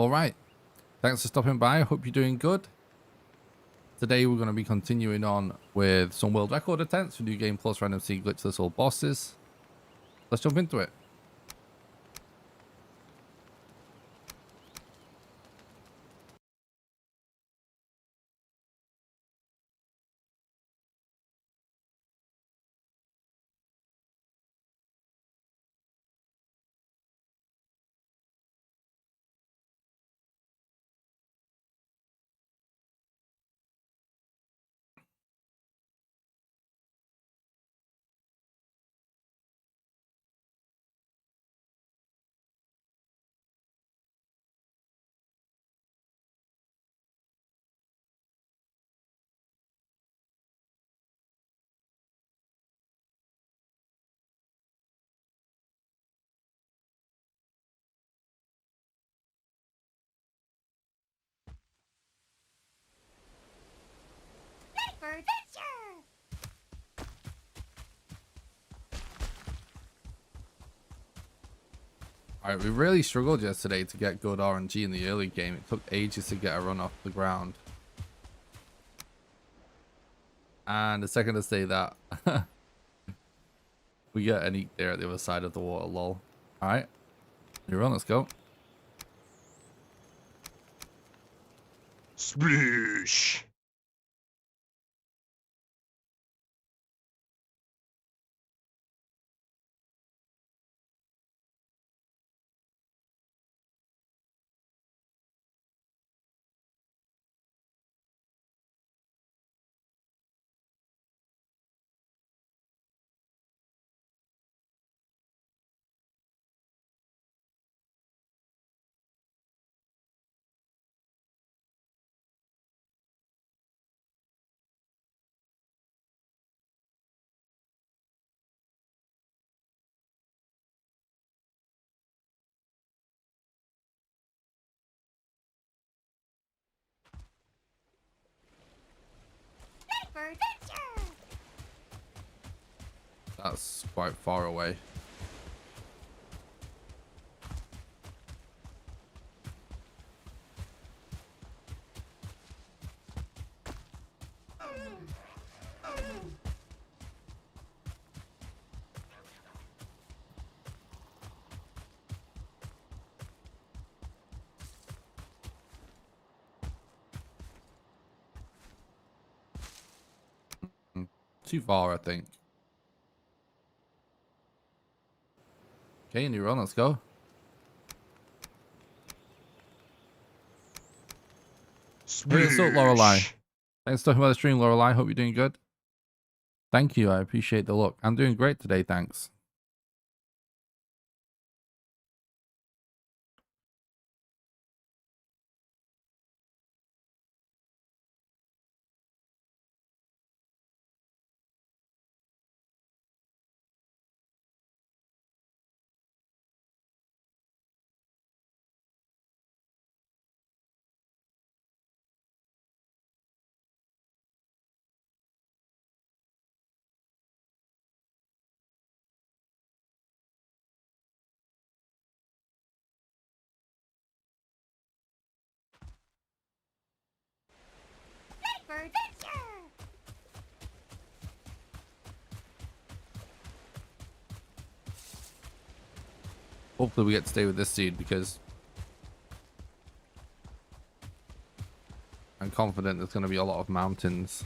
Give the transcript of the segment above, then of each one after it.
Alright, thanks for stopping by. I hope you're doing good. Today we're going to be continuing on with some world record attempts for new game plus random sea glitchless or bosses. Let's jump into it. For adventure! Alright, we really struggled yesterday to get good RNG in the early game. It took ages to get a run off the ground. And the second I say that, we get an eat there at the other side of the water, lol. Alright, you're on, let's go. Sploosh! For adventure! That's quite far away. Too far, I think. Okay, and you're on, let's go. Hey, what's up, Lorelei? Thanks for talking about the stream, Lorelei. Hope you're doing good. Thank you, I appreciate the look. I'm doing great today, thanks. For adventure! Hopefully we get to stay with this seed because I'm confident there's going to be a lot of mountains.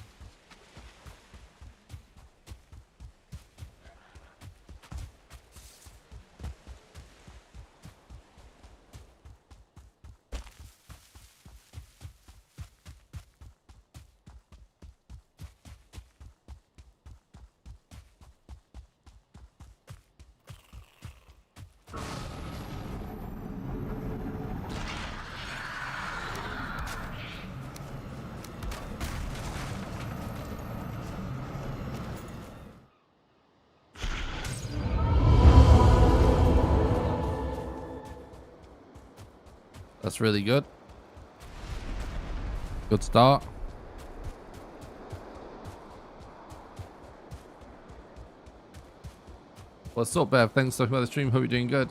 That's really good. Good start. What's up, Bev? Thanks for talking about the stream. Hope you're doing good.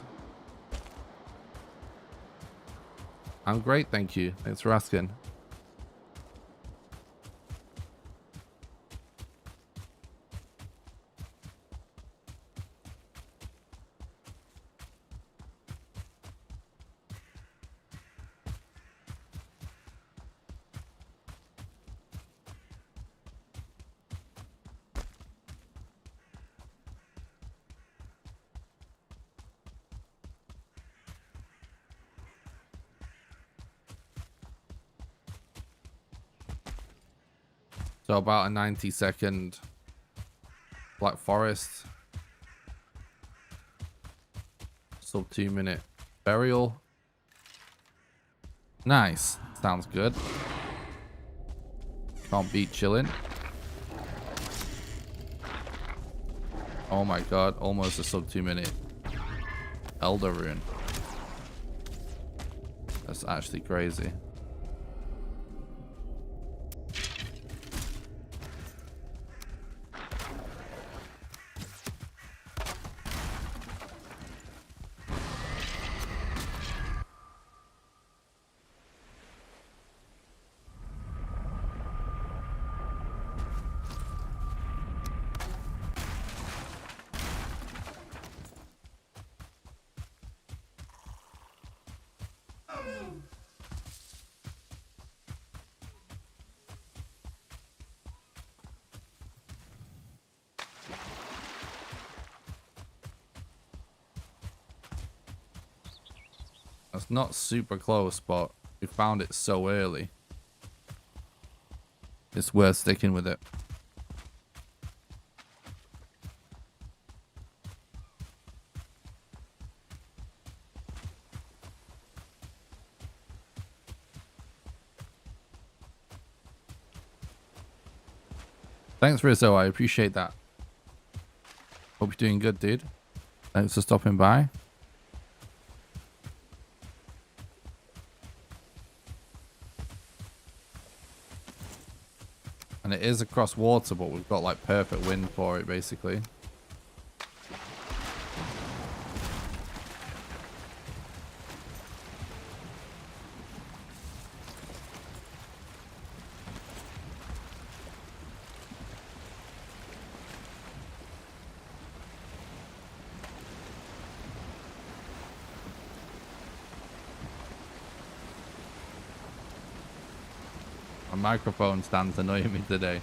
I'm great, thank you. Thanks for asking. So about a 90-second Black Forest. Sub 2-minute burial. Nice. Sounds good. Can't beat chilling. Oh my god. Almost a sub 2-minute Elder Rune. That's actually crazy. That's not super close, but we found it so early. It's worth sticking with it. Thanks, Rizzo. I appreciate that. Hope you're doing good, dude. Thanks for stopping by. And it is across water, but we've got like perfect wind for it, basically. My microphone stand's annoying me today.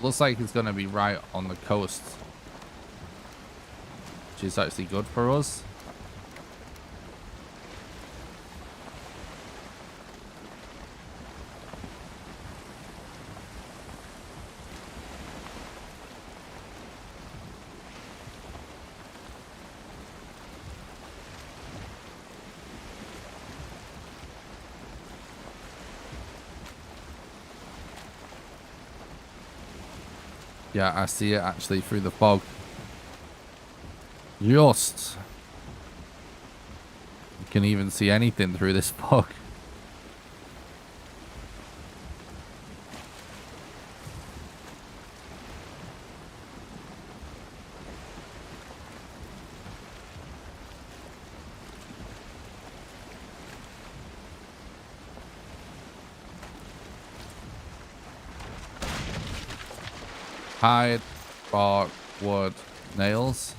Looks like it's going to be right on the coast, which is actually good for us. Yeah, I see it actually through the fog. Just. You can even see anything through this fog. Hide, bark, wood, nails.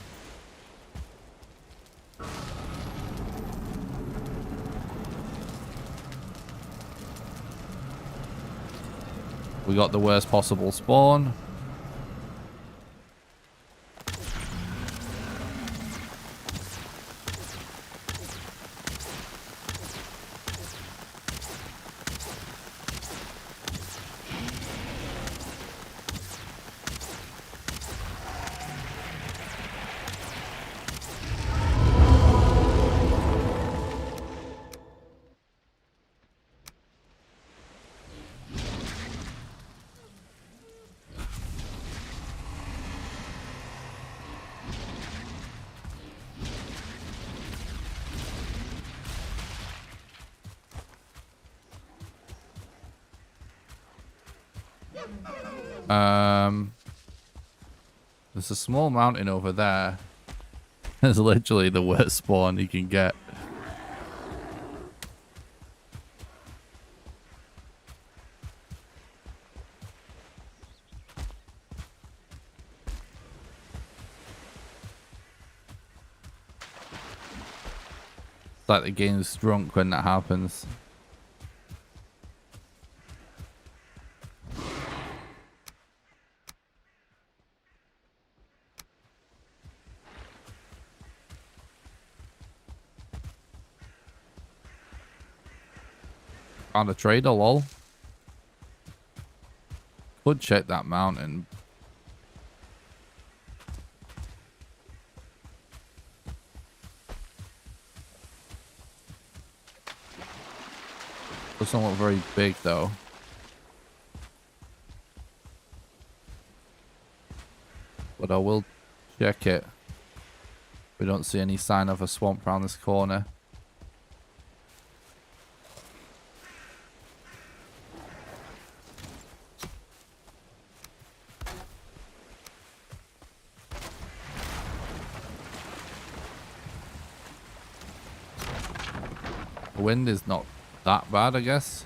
We got the worst possible spawn. There's a small mountain over there. It's literally the worst spawn you can get. It's like the game's drunk when that happens. Found a trader, lol. Could check that mountain. Doesn't look very big though. But I will check it. We don't see any sign of a swamp around this corner. The wind is not that bad, I guess.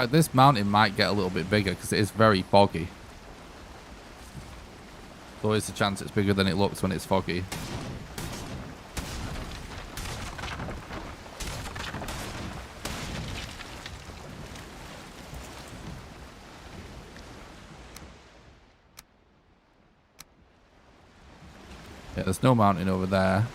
This mountain might get a little bit bigger because it is very foggy. There's always a chance it's bigger than it looks when it's foggy. Yeah, there's no mountain over there.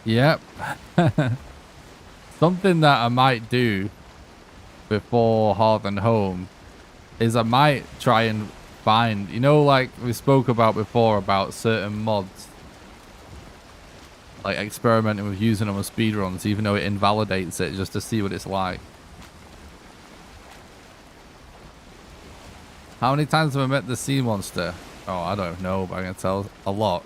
Yep. Something that I might do before Hearth and Home is I might try and find, you know, like we spoke about before about certain mods, like experimenting with using them on speedruns, even though it invalidates it, just to see what it's like. How many times have I met the sea monster? Oh, I don't know, but I can tell a lot.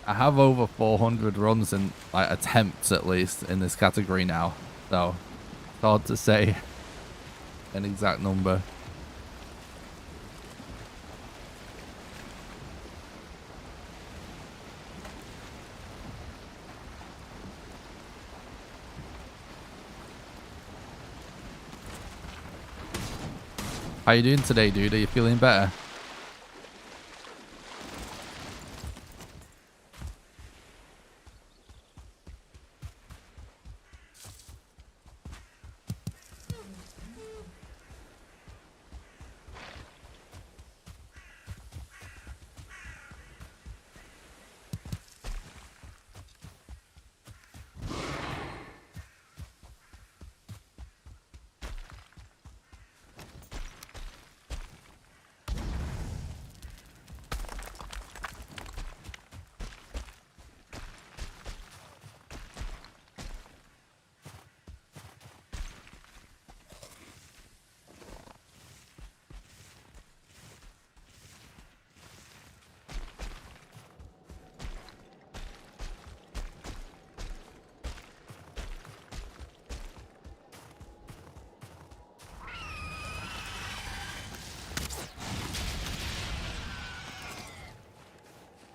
I have over 400 runs in, like, attempts at least in this category now, so it's hard to say an exact number. How you doing today, dude? Are you feeling better?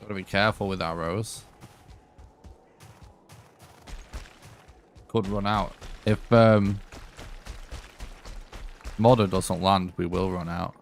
Gotta be careful with arrows. Could run out. If Modder doesn't land, we will run out.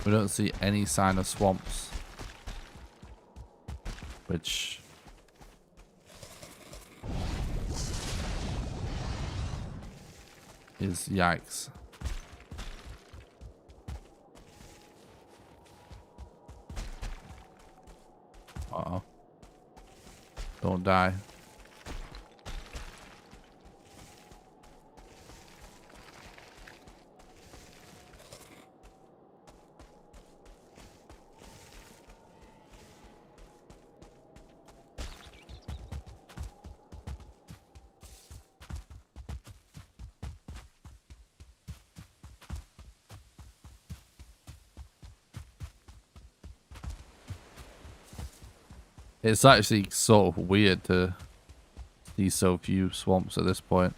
We don't see any sign of swamps, which is yikes. Uh-oh. Don't die. It's actually sort of weird to see so few swamps at this point.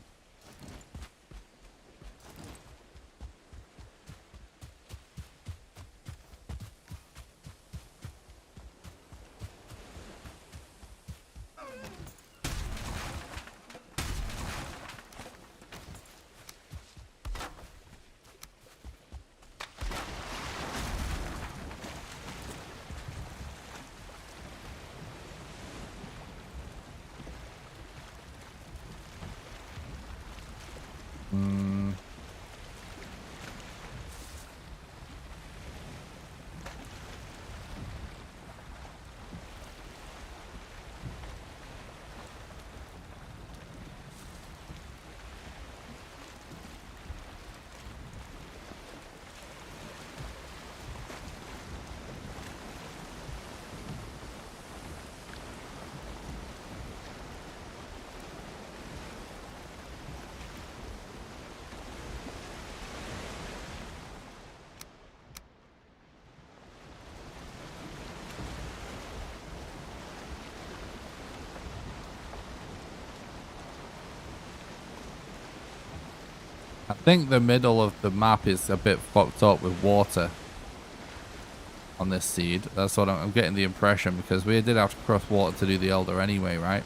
I think the middle of the map is a bit fucked up with water. on this seed. That's what I'm getting the impression, because we did have to cross water to do the Elder anyway, right?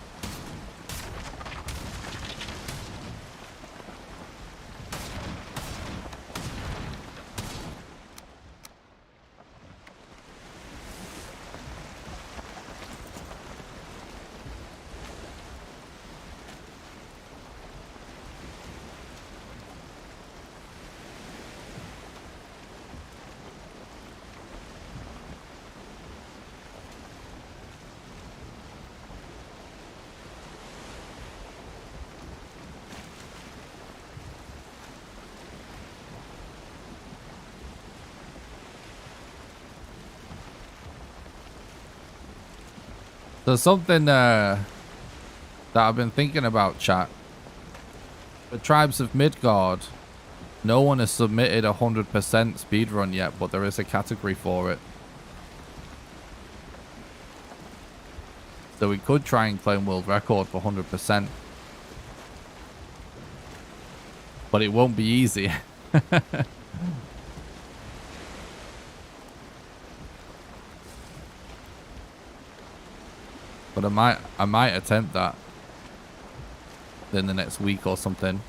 There's something that I've been thinking about, chat. The tribes of Midgard, no one has submitted 100% speedrun yet, but there is a category for it. So we could try and claim world record for 100%. But it won't be easy. But I might attempt that in the next week or something.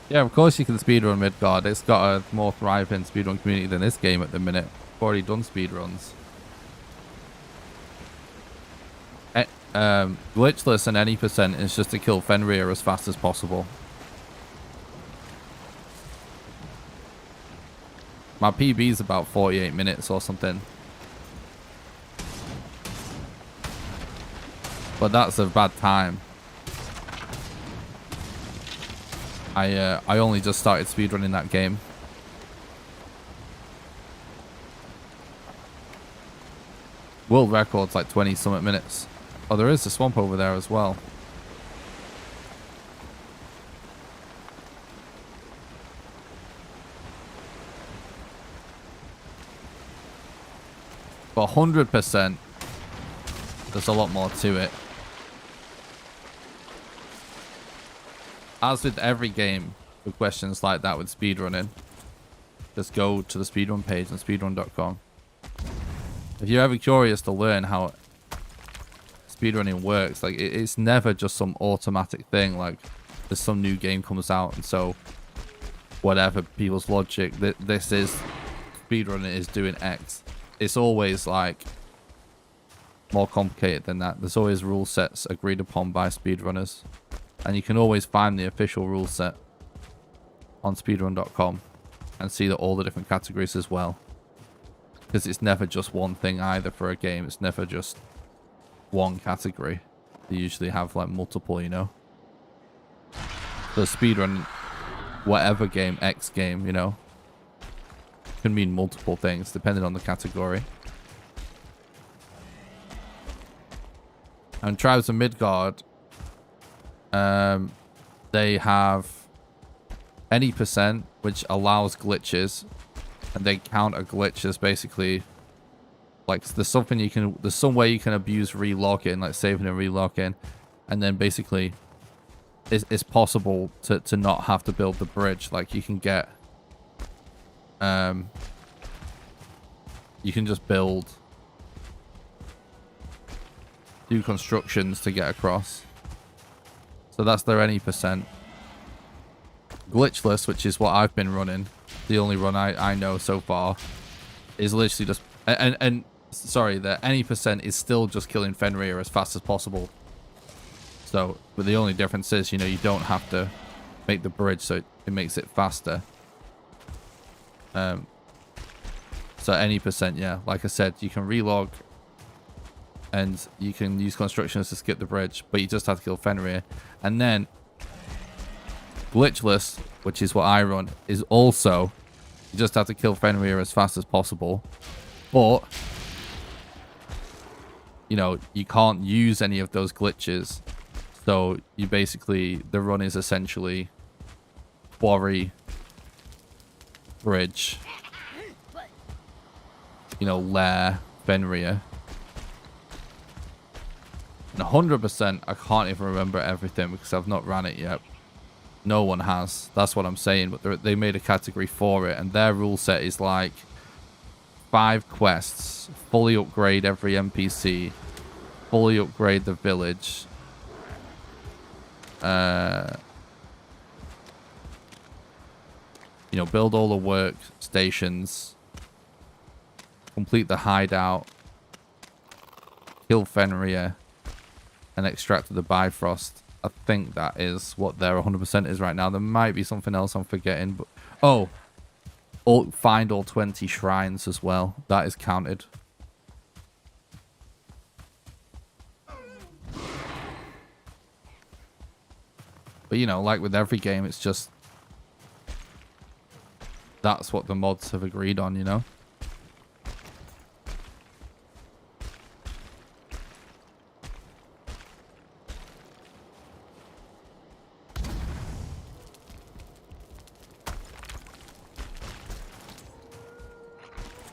Yeah, of course you can speedrun Midgard. It's got a more thriving speedrun community than this game at the minute. I've already done speedruns. Glitchless and any percent is just to kill Fenrir as fast as possible. My PB is about 48 minutes or something. But that's a bad time. I only just started speedrunning that game. World record's like 20 something minutes. Oh, there is a swamp over there as well. But 100%, there's a lot more to it. As with every game with questions like that with speedrunning, just go to the speedrun page on speedrun.com. If you're ever curious to learn how speedrunning works, like it's never just some automatic thing, like there's some new game comes out and so whatever people's logic, this is speedrunning is doing X. It's always like more complicated than that. There's always rule sets agreed upon by speedrunners. And you can always find the official rule set on speedrun.com and see that all the different categories as well. Because it's never just one thing either for a game. It's never just one category. They usually have like multiple, you know. So speedrun, whatever game, X game, you know, can mean multiple things depending on the category. And Tribes of Midgard, they have any percent which allows glitches, and they count a glitch as basically like there's some way you can abuse relocking, like saving and relocking, and then basically it's possible to not have to build the bridge. Like you can get you can just do constructions to get across. So that's their any percent. Glitchless, which is what I've been running, the only run I know so far, is literally just and sorry, the any percent is still just killing Fenrir as fast as possible. So, but the only difference is, you know, you don't have to make the bridge, so it makes it faster. So any percent, yeah, like I said, you can relog and you can use constructions to skip the bridge, but you just have to kill Fenrir. And then glitchless, which is what I run, is also you just have to kill Fenrir as fast as possible, but you know, you can't use any of those glitches. So you basically, the run is essentially quarry, bridge, you know, lair, Fenrir. And 100%, I can't even remember everything because I've not ran it yet. No one has. That's what I'm saying. But they made a category for it, and their rule set is like 5 quests, fully upgrade every NPC, fully upgrade the village. You know, build all the workstations, complete the hideout, kill Fenrir, and extract the Bifrost. I think that is what their 100% is right now. There might be something else I'm forgetting, but oh, find all 20 shrines as well. That is counted. But you know, like with every game, it's just that's what the mods have agreed on, you know.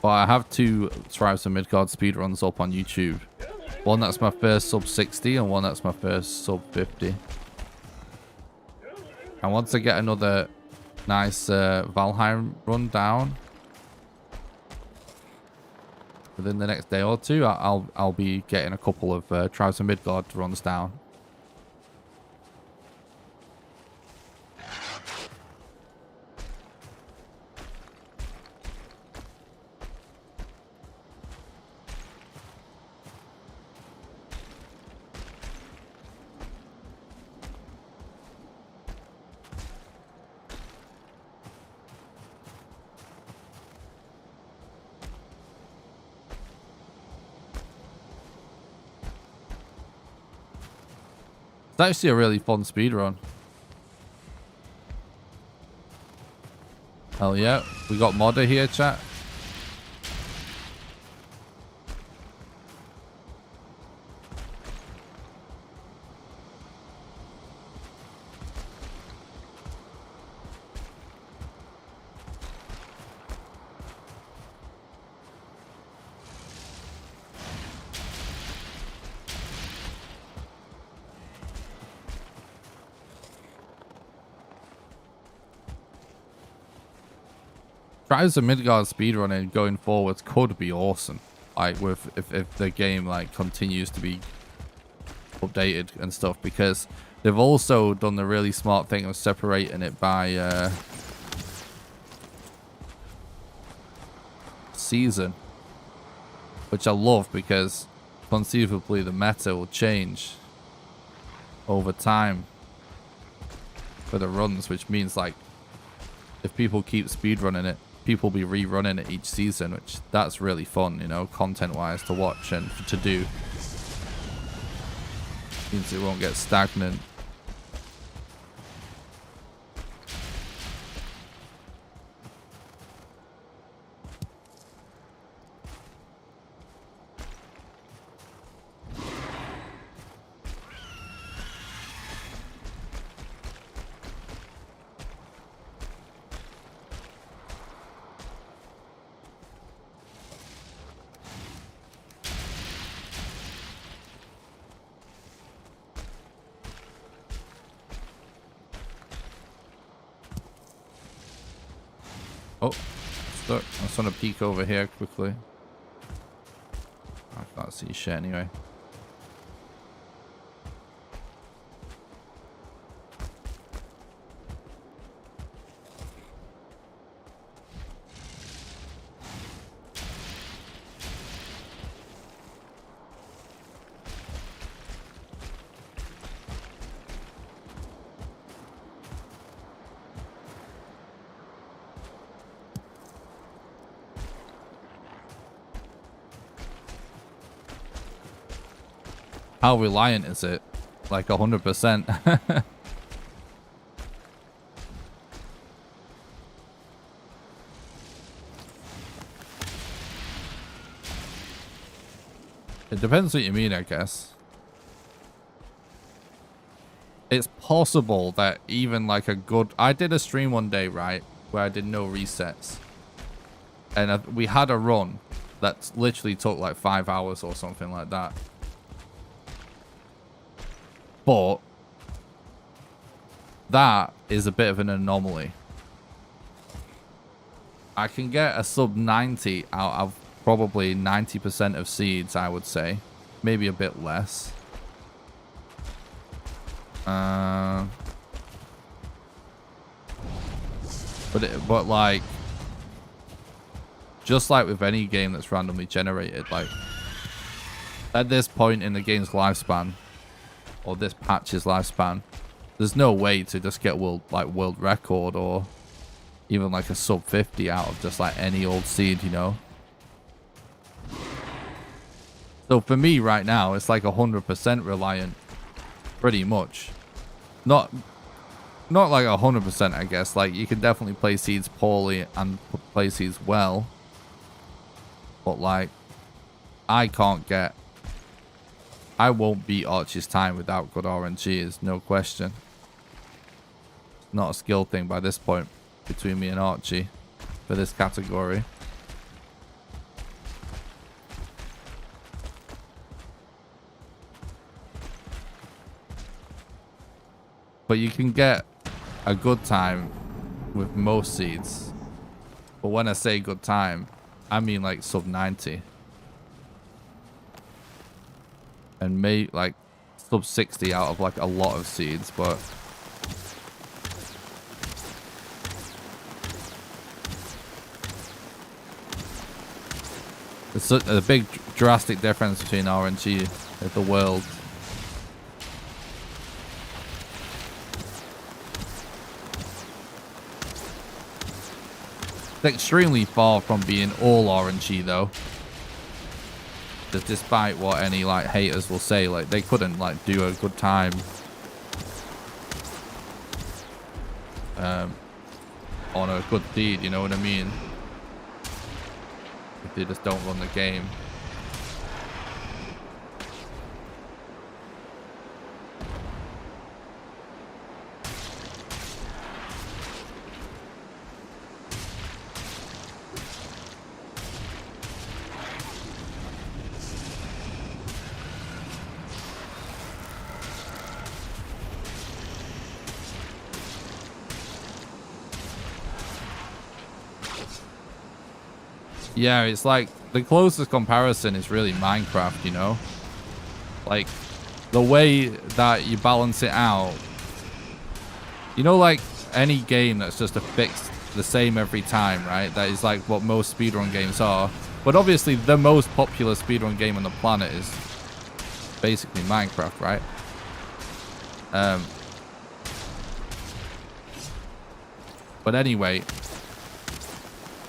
But I have 2 Tribes of Midgard speedruns up on YouTube. One that's my first sub 60 and one that's my first sub 50. And once I get another nice Valheim run down within the next day or 2, I'll be getting a couple of Tribes of Midgard runs down. It's actually a really fun speedrun. Hell yeah. We got modder here, chat. Tribes of Midgard speedrunning going forwards could be awesome. Like with if the game like continues to be updated and stuff, because they've also done the really smart thing of separating it by season, which I love, because conceivably the meta will change over time for the runs, which means like if people keep speedrunning it, people will be rerunning it each season, which that's really fun, you know, content wise to watch and to do. Means it won't get stagnant. Oh, stuck. I just want to peek over here quickly. Can't see shit anyway. How reliant is it? Like 100%. It depends what you mean, I guess. It's possible that even like a good... I did a stream one day, right? Where I did no resets. And we had a run that literally took like 5 hours or something like that. But that is a bit of an anomaly. I can get a sub 90 out of probably 90% of seeds, I would say. Maybe a bit less. But like, just like with any game that's randomly generated, like at this point in the game's lifespan, or this patch's lifespan, there's no way to just get world record or even like a sub 50 out of just like any old seed, you know. So for me right now, it's like 100% reliant, pretty much. Not like 100%, I guess. Like you can definitely play seeds poorly and play seeds well, but like I won't beat Archie's time without good RNG, is no question. It's not a skill thing by this point between me and Archie for this category. But you can get a good time with most seeds. But when I say good time, I mean like sub 90. And maybe like sub 60 out of like a lot of seeds, but it's a big drastic difference between RNG and the world. It's extremely far from being all RNG though. Despite what any like haters will say, like they couldn't like do a good time on a good deed, you know what I mean, if they just don't run the game. Yeah, it's like the closest comparison is really Minecraft, you know? Like the way that you balance it out. You know, like any game that's just a fixed the same every time, right? That is like what most speedrun games are. But obviously the most popular speedrun game on the planet is basically Minecraft, right? But anyway,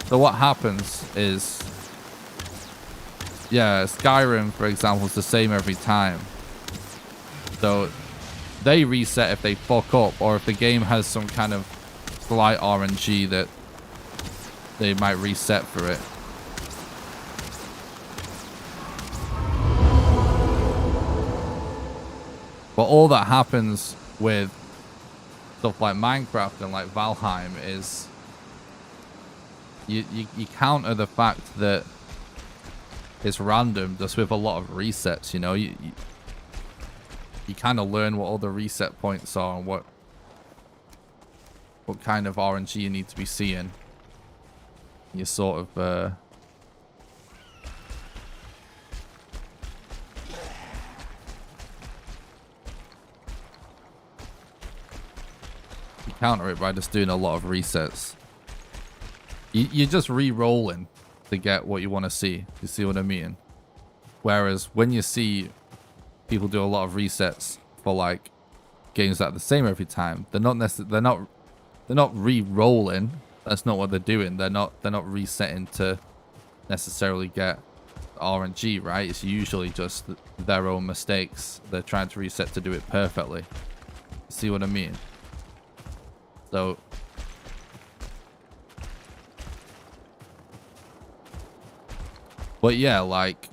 so what happens is, yeah, Skyrim, for example, is the same every time. So they reset if they fuck up, or if the game has some kind of slight RNG that they might reset for it. But all that happens with stuff like Minecraft and like Valheim is you counter the fact that it's random just with a lot of resets, you know. You kind of learn what all the reset points are and what kind of RNG you need to be seeing. You sort of You counter it by just doing a lot of resets. You're just re-rolling to get what you want to see. You see what I mean? Whereas when you see people do a lot of resets for like games that are the same every time, they're not re-rolling. That's not what they're doing. They're not resetting to necessarily get RNG, right? It's usually just their own mistakes. They're trying to reset to do it perfectly. See what I mean? So but yeah, like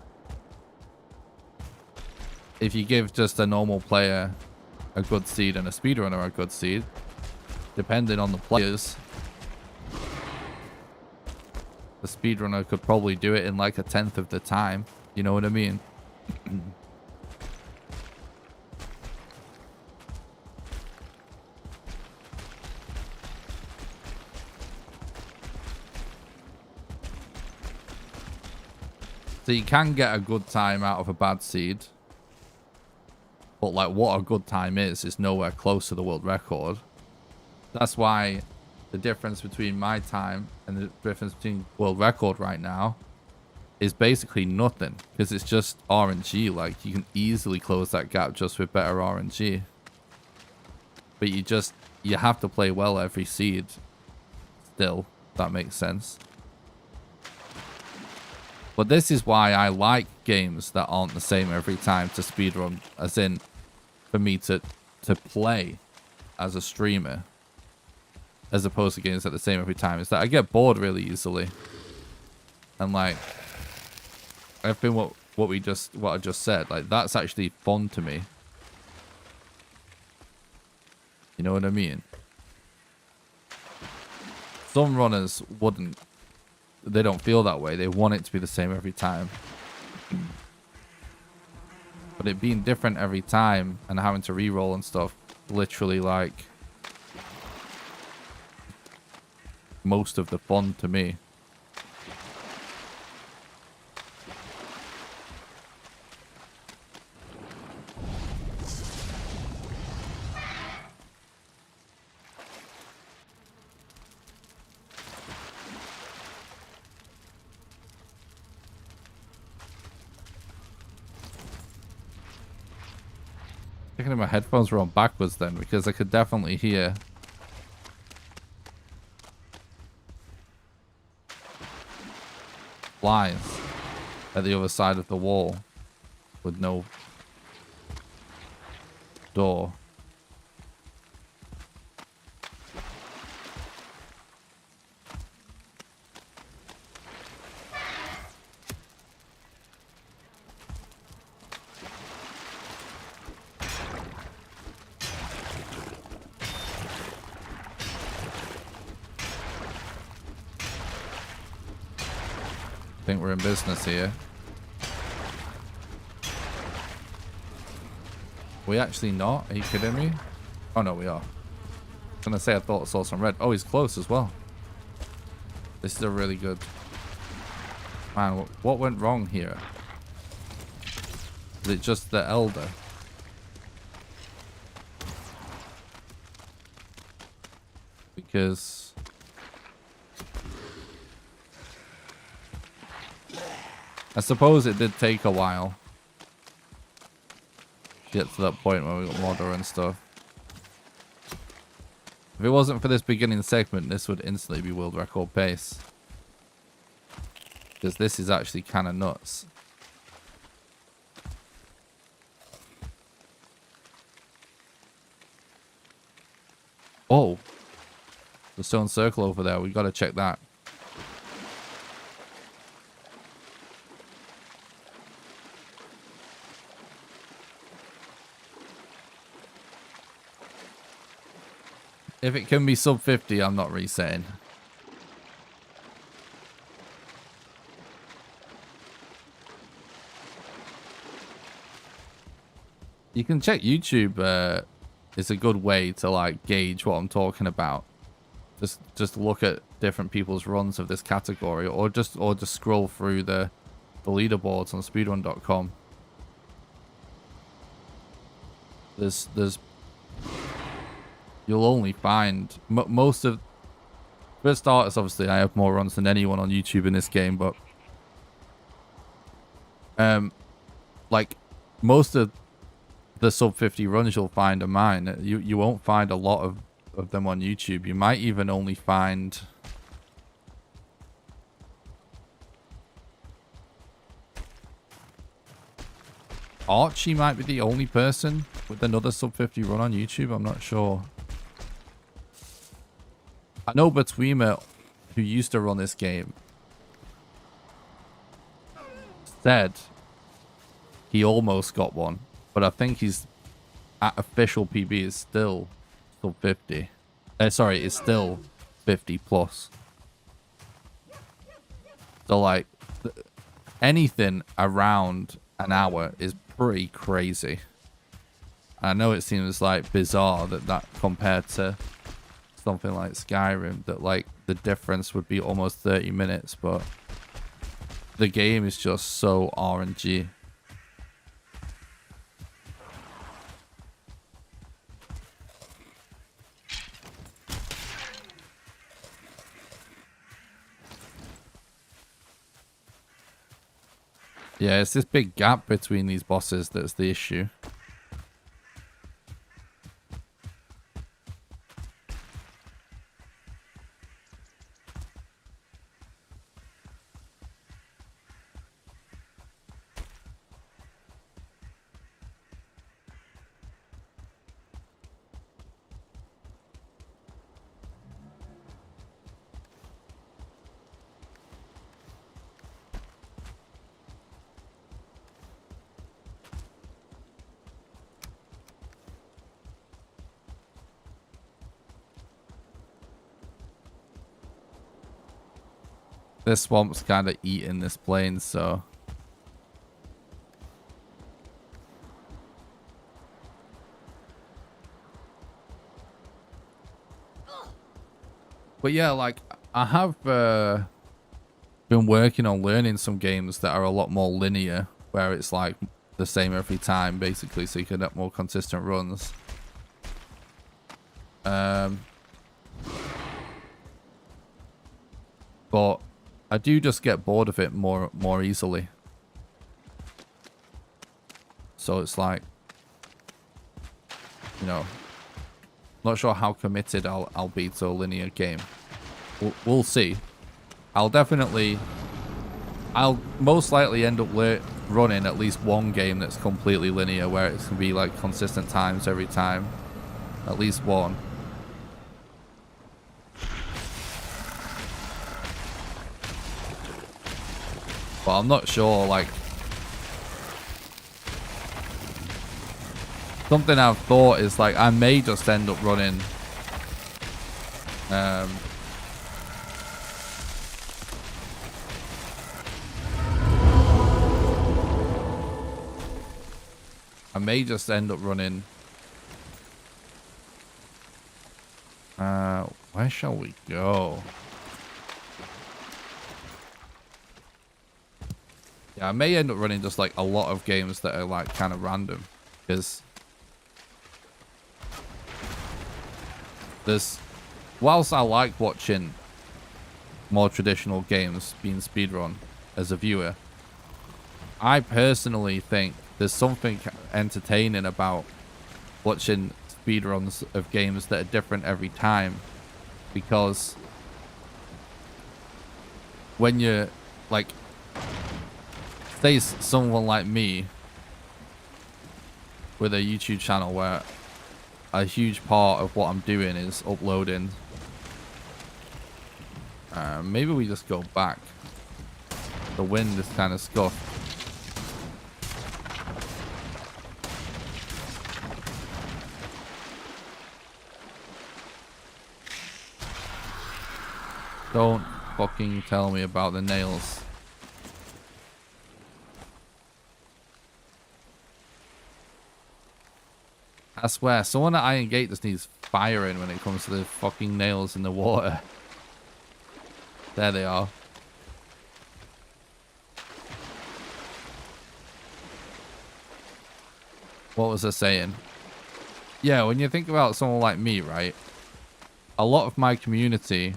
if you give just a normal player a good seed and a speedrunner a good seed, depending on the players, the speedrunner could probably do it in like a 10th of the time. You know what I mean? So you can get a good time out of a bad seed. But like what a good time is nowhere close to the world record. That's why the difference between my time and the difference between world record right now is basically nothing. Because it's just RNG. Like you can easily close that gap just with better RNG. But you have to play well every seed still. If that makes sense. But this is why I like games that aren't the same every time to speedrun, as in for me to play as a streamer, as opposed to games that are the same every time. Is that I get bored really easily, and like everything what I just said, like that's actually fun to me. You know what I mean? Some runners wouldn't. They don't feel that way. They want it to be the same every time. But it being different every time and having to re-roll and stuff, literally like most of the fun to me. Thinking my headphones were on backwards then, because I could definitely hear flies at the other side of the wall with no door. I think we're in business here. We actually not? Are you kidding me? Oh no, we are. I was gonna say I thought I saw some red. Oh, he's close as well. This is a really good... Man, what went wrong here? Is it just the Elder? Because... I suppose it did take a while to get to that point where we got modder and stuff. If it wasn't for this beginning segment, this would instantly be world record pace. Because this is actually kind of nuts. Oh, the stone circle over there. We got to check that. If it can be sub 50, I'm not resetting. You can check YouTube. It's a good way to like gauge what I'm talking about. Just look at different people's runs of this category, or just scroll through the leaderboards on speedrun.com. There's you'll only find most of... For starters, obviously, I have more runs than anyone on YouTube in this game, but like most of the sub 50 runs you'll find are mine. You won't find a lot of them on YouTube. You might even only find... Archie might be the only person with another sub 50 run on YouTube. I'm not sure. I know Betweema, who used to run this game, said he almost got one, but I think he's at official PB is still sub 50. Sorry, it's still 50 plus. So like anything around an hour is pretty crazy. I know it seems like bizarre that compared to something like Skyrim, that like the difference would be almost 30 minutes, but the game is just so RNG. Yeah, it's this big gap between these bosses that's the issue. This swamp's kind of eating this plane, so... But yeah, like, I have been working on learning some games that are a lot more linear, where it's like the same every time, basically, so you can have more consistent runs. But I do just get bored of it more easily. So it's like, you know, not sure how committed I'll be to a linear game. We'll see. I'll most likely end up running at least one game that's completely linear, where it's gonna be like consistent times every time. At least one. But I'm not sure, like... Something I've thought is, like, I may just end up running... I may just end up running... where shall we go? Yeah, I may end up running just like a lot of games that are like kind of random, because whilst I like watching more traditional games being speedrun as a viewer, I personally think there's something entertaining about watching speedruns of games that are different every time, because when you're like, say someone like me with a YouTube channel where a huge part of what I'm doing is uploading. Maybe we just go back. The wind is kind of scuffed. Don't fucking tell me about the nails. I swear, someone at Iron Gate just needs firing when it comes to the fucking nails in the water. There they are. What was I saying? Yeah, when you think about someone like me, right? A lot of my community,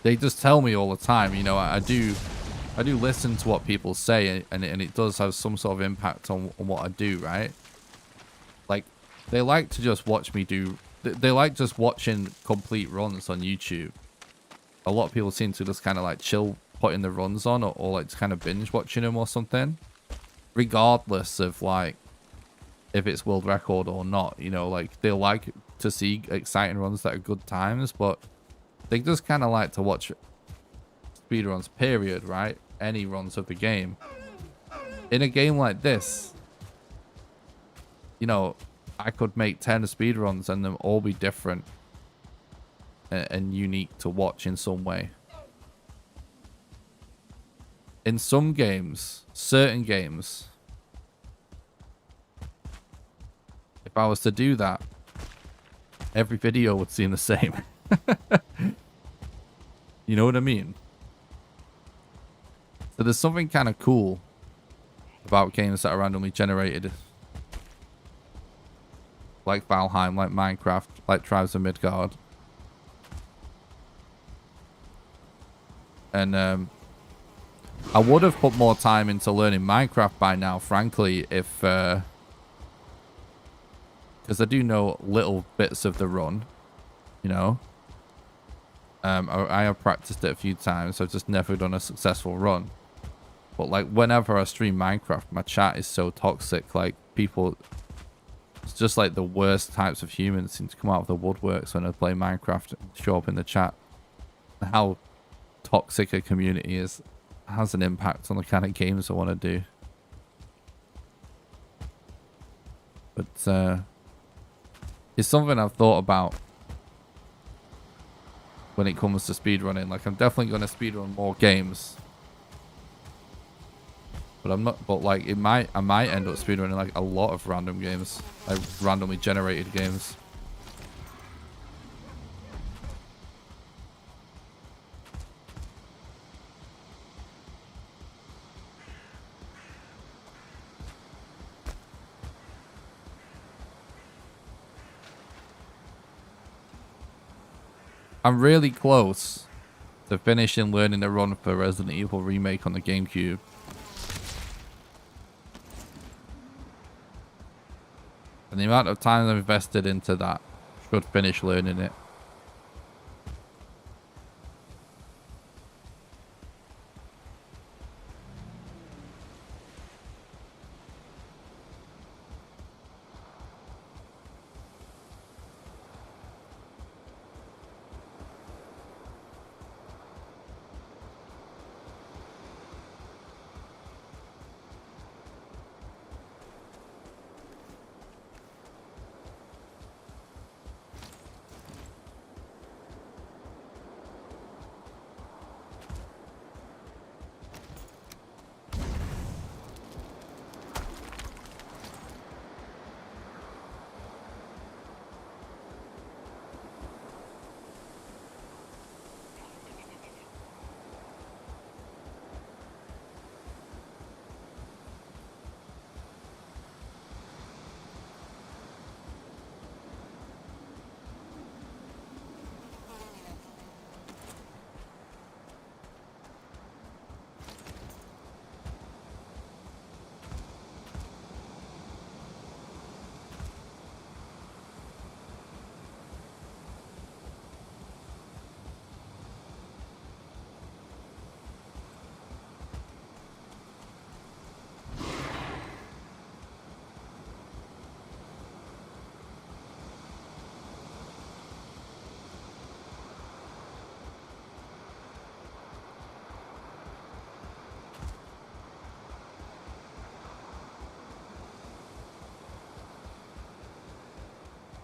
they just tell me all the time, you know, I do listen to what people say, and it does have some sort of impact on what I do, right? Like, they like to just watch me do, they like just watching complete runs on YouTube. A lot of people seem to just kind of like chill putting the runs on, or like just kind of binge watching them or something, regardless of like if it's world record or not, you know, like they like to see exciting runs that are good times, but they just kind of like to watch speedruns, period, right? Any runs of the game. In a game like this, you know, I could make 10 speedruns and them all be different and unique to watch in some way. In some games, certain games, if I was to do that, every video would seem the same. You know what I mean? So there's something kind of cool about games that are randomly generated. Like Valheim, like Minecraft, like Tribes of Midgard. And I would have put more time into learning Minecraft by now, frankly, if... because I do know little bits of the run, you know. I have practiced it a few times. I've just never done a successful run. But like whenever I stream Minecraft, my chat is so toxic. Like people, it's just like the worst types of humans seem to come out of the woodworks when I play Minecraft and show up in the chat. How toxic a community is has an impact on the kind of games I want to do. But it's something I've thought about when it comes to speedrunning. Like, I'm definitely going to speedrun more games. But I'm not, but like, I might end up speedrunning like a lot of random games. Like, randomly generated games. I'm really close to finishing learning the run for Resident Evil Remake on the GameCube. And the amount of time I've invested into that should finish learning it.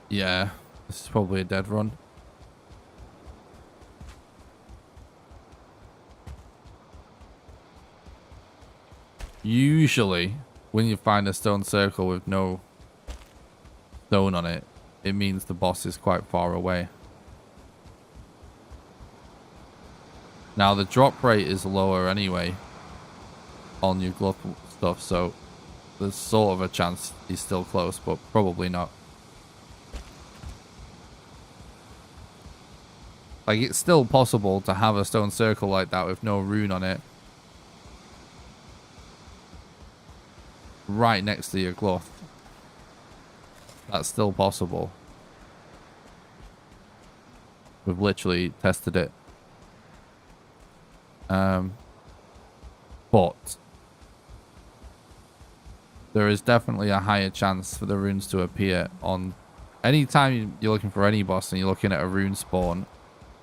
Yeah, this is probably a dead run. Usually, when you find a stone circle with no stone on it, it means the boss is quite far away. Now, the drop rate is lower anyway on your glove stuff, so there's sort of a chance he's still close, but probably not. Like, it's still possible to have a stone circle like that with no rune on it right next to your cloth. That's still possible. We've literally tested it. But there is definitely a higher chance for the runes to appear on... Anytime you're looking for any boss and you're looking at a rune spawn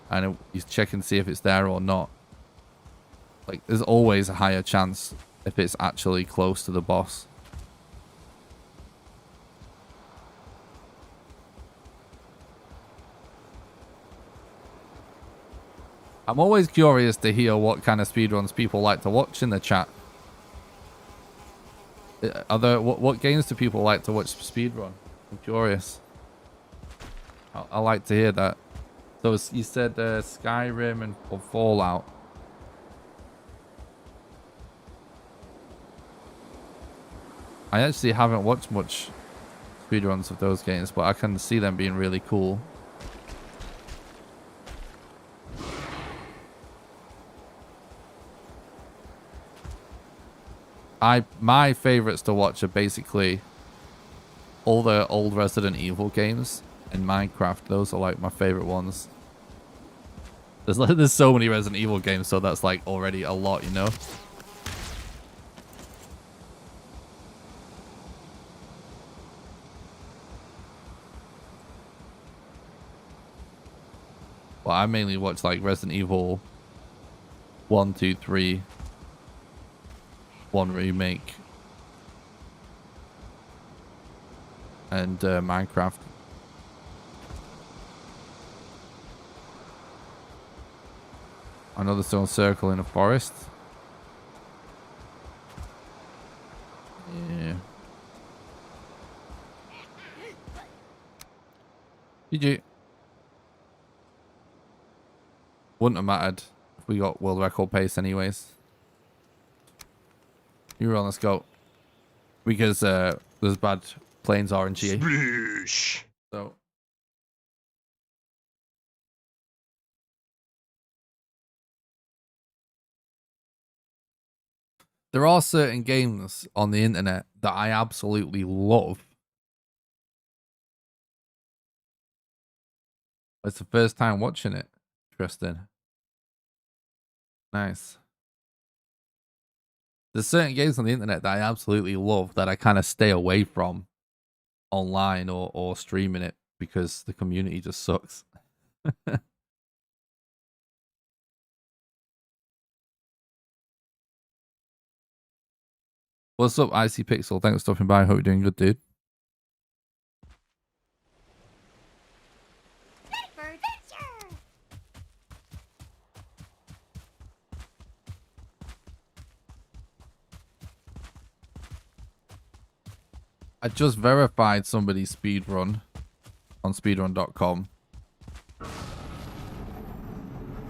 and you check and see if it's there or not, like, there's always a higher chance if it's actually close to the boss. I'm always curious to hear what kind of speedruns people like to watch in the chat. Are there, what games do people like to watch speedrun? I'm curious. I like to hear that. So you said Skyrim and Fallout. I actually haven't watched much speedruns of those games, but I can see them being really cool. My favorites to watch are basically all the old Resident Evil games and Minecraft. Those are like my favorite ones. There's so many Resident Evil games, so that's like already a lot, you know. Well, I mainly watch like Resident Evil 1, 2, 3, 1 remake, and Minecraft. Another stone circle in a forest. Yeah. GG. Wouldn't have mattered if we got world record pace anyways. You're on, let's go. Because there's bad planes RNG. Sploosh. So there are certain games on the internet that I absolutely love. It's the first time watching it. Interesting. Nice. There's certain games on the internet that I absolutely love that I kind of stay away from online or streaming it because the community just sucks. What's up, Icy Pixel? Thanks for stopping by. Hope you're doing good, dude. Ready for adventure! I just verified somebody's speedrun on speedrun.com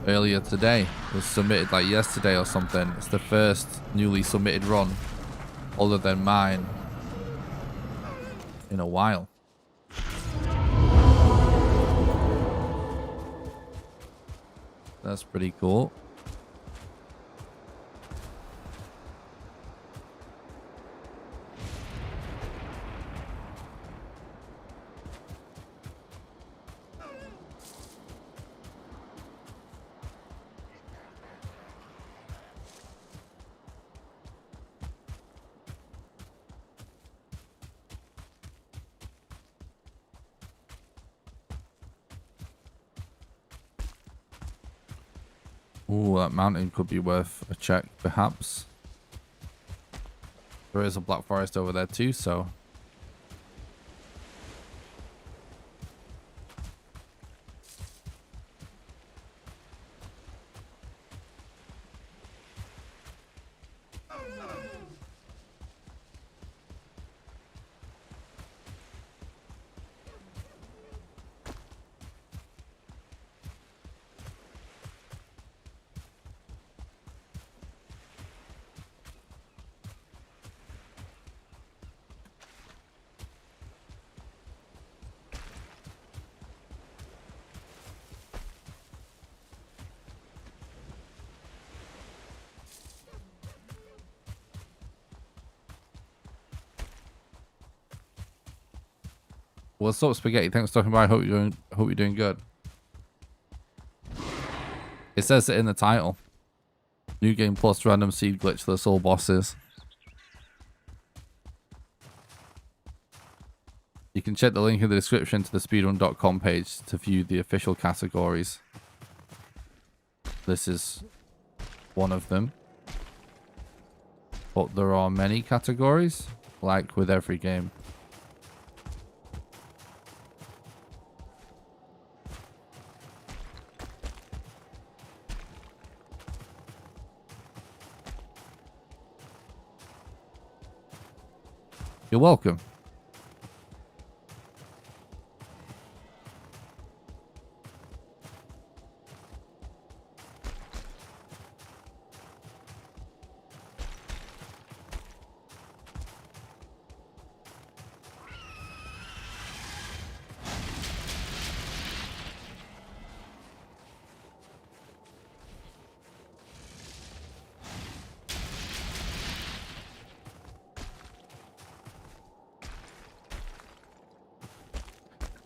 earlier today. It was submitted like yesterday or something. It's the first newly submitted run other than mine in a while. That's pretty cool. Ooh, that mountain could be worth a check, perhaps. There is a black forest over there too, so... What's up, Spaghetti? Thanks for talking about. Hope you're doing good. It says it in the title. New game plus random seed glitchless all bosses. You can check the link in the description to the speedrun.com page to view the official categories. This is one of them. But there are many categories, like with every game. You're welcome.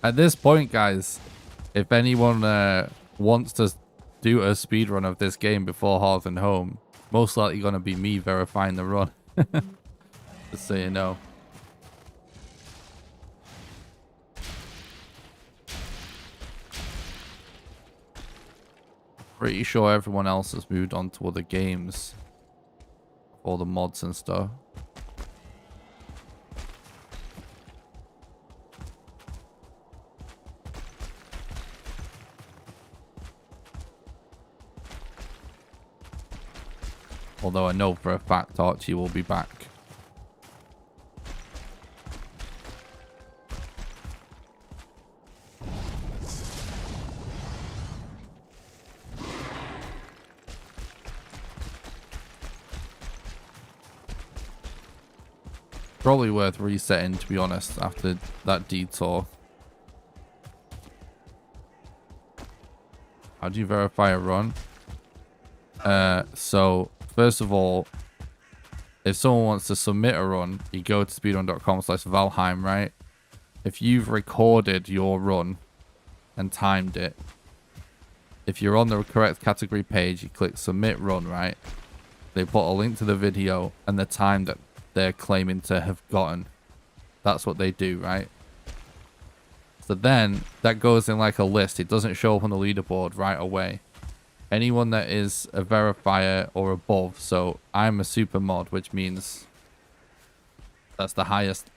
At this point, guys, if anyone wants to do a speedrun of this game before Hearth and Home, most likely going to be me verifying the run. Just so you know. Pretty sure everyone else has moved on to other games. All the mods and stuff. Although I know for a fact Archie will be back. Probably worth resetting, to be honest, after that detour. How do you verify a run? So first of all, if someone wants to submit a run, you go to speedrun.com/Valheim, right? If you've recorded your run and timed it, if you're on the correct category page, you click submit run, right? They put a link to the video and the time that they're claiming to have gotten. That's what they do, right? So then that goes in like a list. It doesn't show up on the leaderboard right away. Anyone that is a verifier or above, so I'm a super mod, which means that's the highest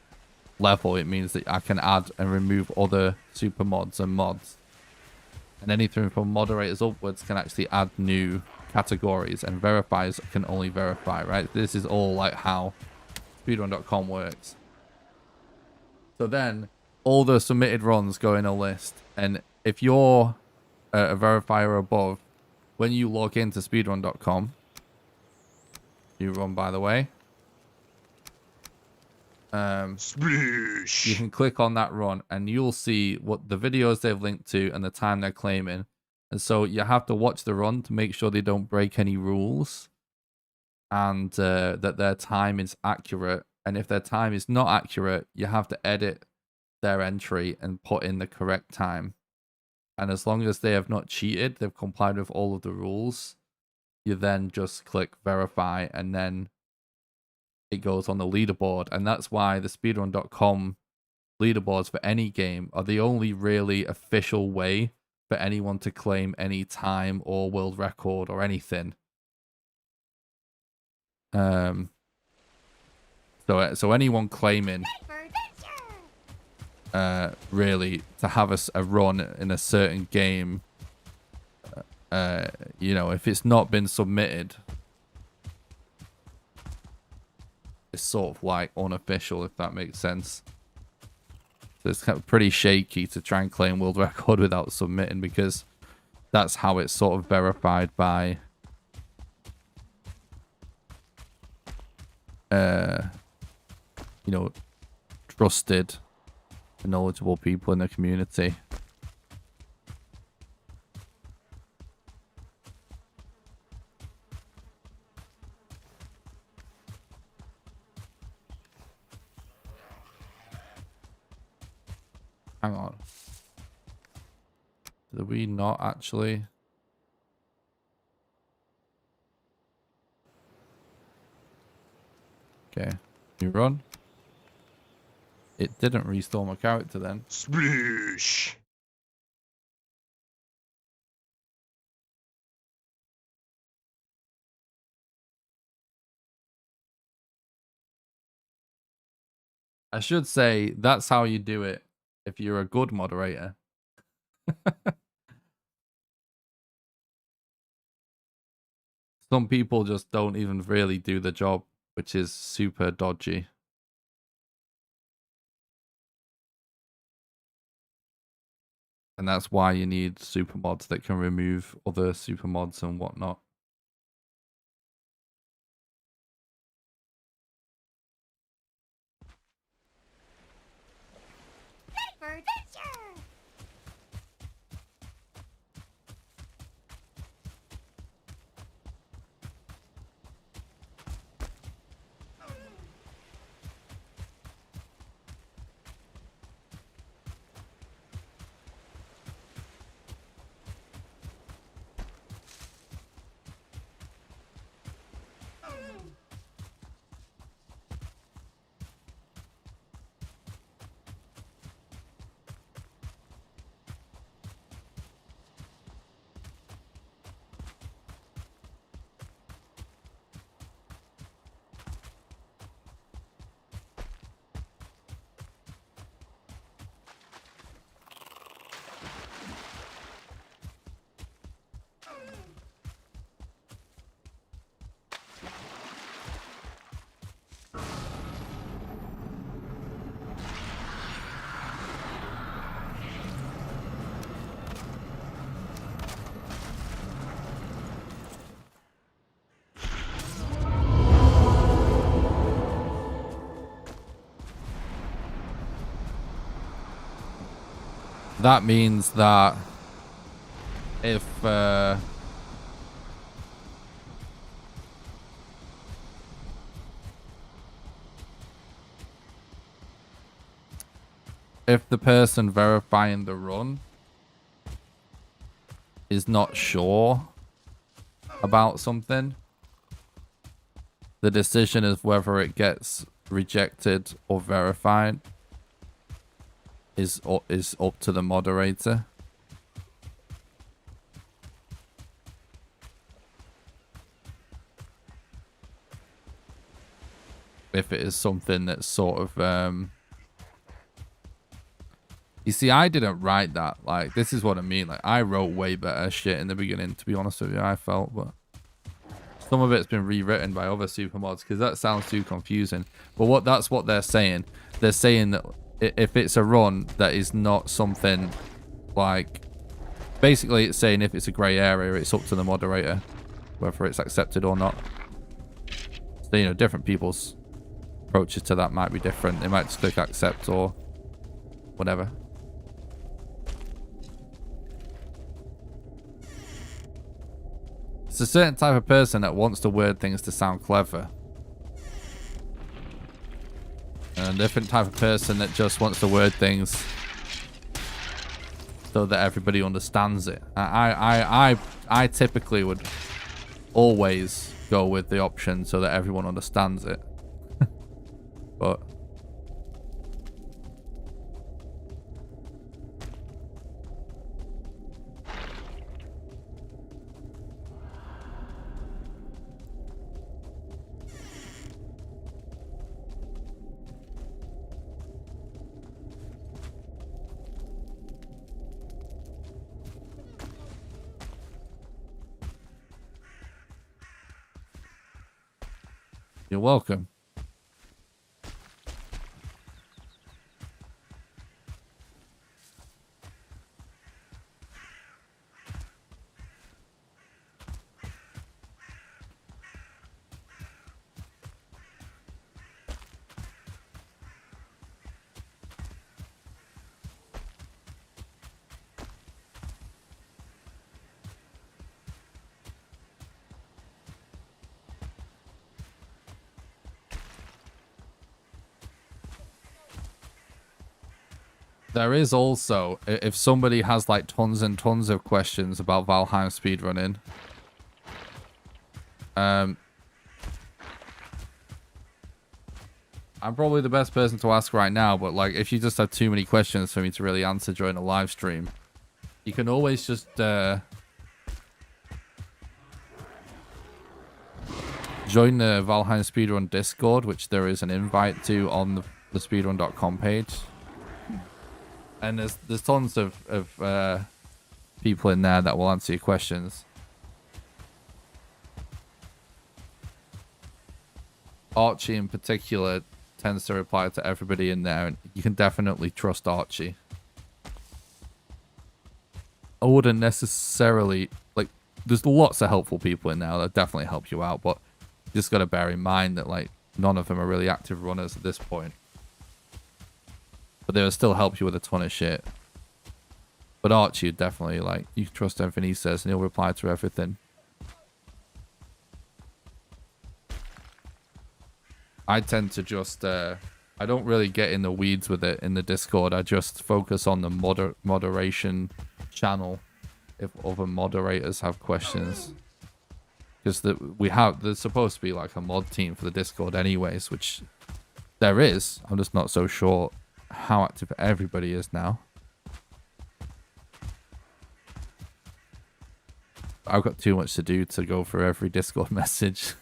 level. It means that I can add and remove other super mods and mods. And anything from moderators upwards can actually add new categories, and verifiers can only verify, right? This is all like how speedrun.com works. So then all the submitted runs go in a list, and if you're a verifier above, when you log into speedrun.com, you run, by the way, you can click on that run and you'll see what the videos they've linked to and the time they're claiming. And so you have to watch the run to make sure they don't break any rules and that their time is accurate. And if their time is not accurate, you have to edit their entry and put in the correct time. And as long as they have not cheated, they've complied with all of the rules, you then just click verify and then it goes on the leaderboard. And that's why the speedrun.com leaderboards for any game are the only really official way for anyone to claim any time or world record or anything. So anyone claiming really to have a run in a certain game, you know, if it's not been submitted, it's sort of like unofficial, if that makes sense. So it's kind of pretty shaky to try and claim world record without submitting, because that's how it's sort of verified by you know, trusted and knowledgeable people in the community. Hang on. Did we not actually? Okay. You run. It didn't restore my character then. Sploosh. I should say that's how you do it if you're a good moderator. Some people just don't even really do the job, which is super dodgy. And that's why you need super mods that can remove other super mods and whatnot. Ready for adventure! That means that if the person verifying the run is not sure about something, the decision of whether it gets rejected or verified is up to the moderator. If it is something that's sort of you see, I didn't write that. Like, this is what I mean. Like, I wrote way better shit in the beginning, to be honest with you, I felt, but some of it's been rewritten by other supermods because that sounds too confusing. But that's what they're saying. They're saying that if it's a run that is not something like, basically it's saying if it's a grey area, it's up to the moderator whether it's accepted or not. So, you know, different people's approaches to that might be different. They might just click accept or whatever. It's a certain type of person that wants to word things to sound clever. And a different type of person that just wants to word things so that everybody understands it. I typically would always go with the option so that everyone understands it. But you're welcome. There is also, if somebody has like tons and tons of questions about Valheim speedrunning, I'm probably the best person to ask right now, but like if you just have too many questions for me to really answer during a live stream, you can always just join the Valheim Speedrun Discord, which there is an invite to on the speedrun.com page. And there's tons of people in there that will answer your questions. Archie in particular tends to reply to everybody in there, and you can definitely trust Archie. I wouldn't necessarily, like, there's lots of helpful people in there that definitely help you out, but you just got to bear in mind that, like, none of them are really active runners at this point. But they'll still help you with a ton of shit. But Archie, definitely, like, you can trust everything he says, and he'll reply to everything. I tend to just, I don't really get in the weeds with it in the Discord. I just focus on the moderation channel if other moderators have questions. Because there's supposed to be like a mod team for the Discord anyways, which there is. I'm just not so sure how active everybody is now. I've got too much to do to go through every Discord message.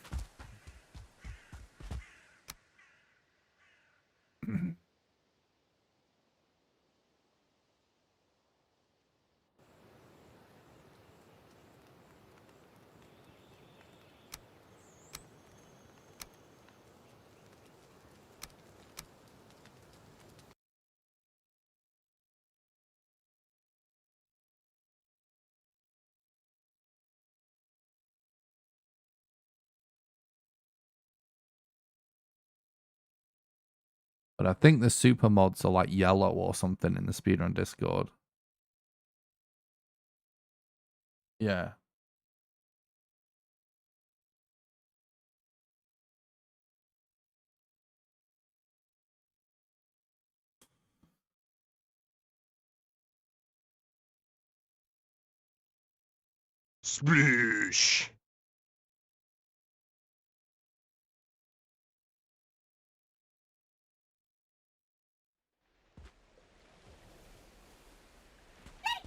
But I think the super mods are like yellow or something in the speedrun Discord. Yeah. Sploosh.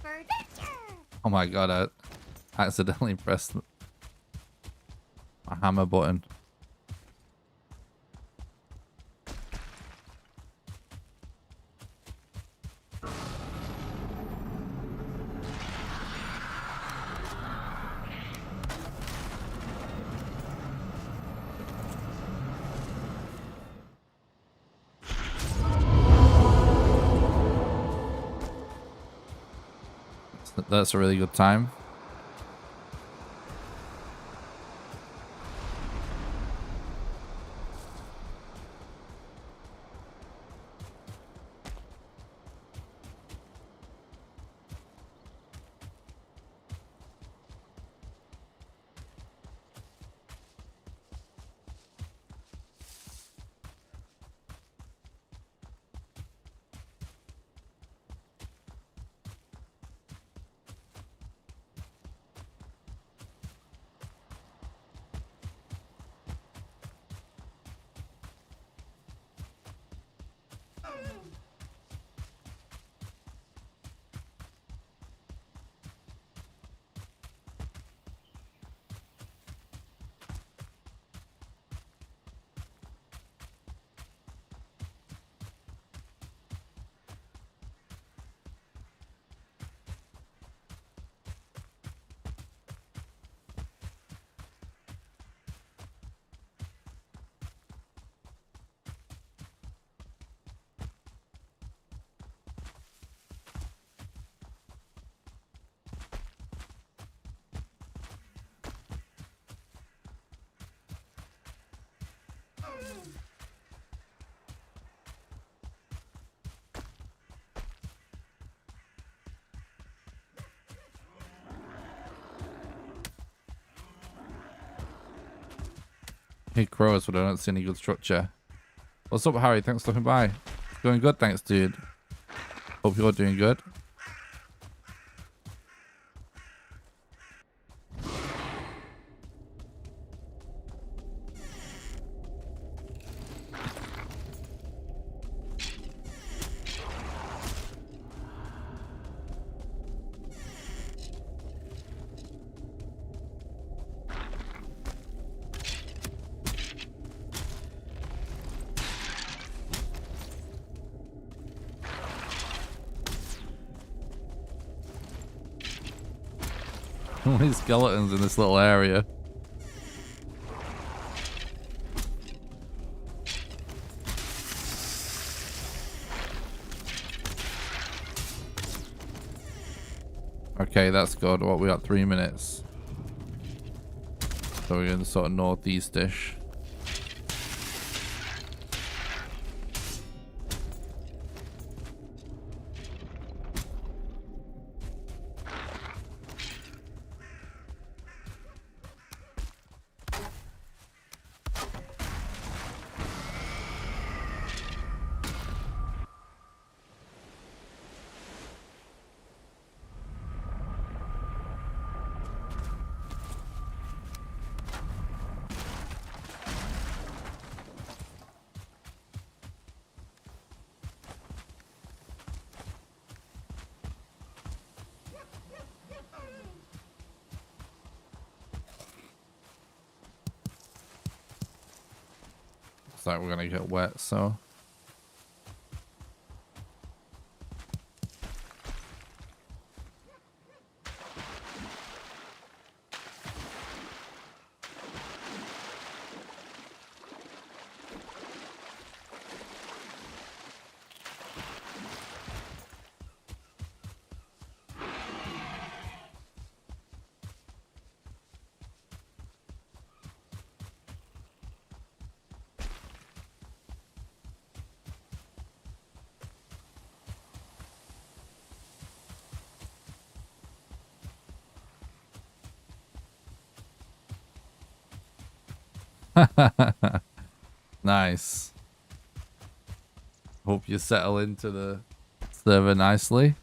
Ready for adventure! Oh my god, I accidentally pressed my hammer button. That's a really good time. Hey, crows, but I don't see any good structure. What's up, Harry? Thanks for stopping by. It's going good, thanks, dude. Hope you're doing good. Only skeletons in this little area. Okay, that's good. What, we got 3 minutes. So we're in sort of northeast-ish. Looks like we're gonna get wet, so. Nice. Hope you settle into the server nicely.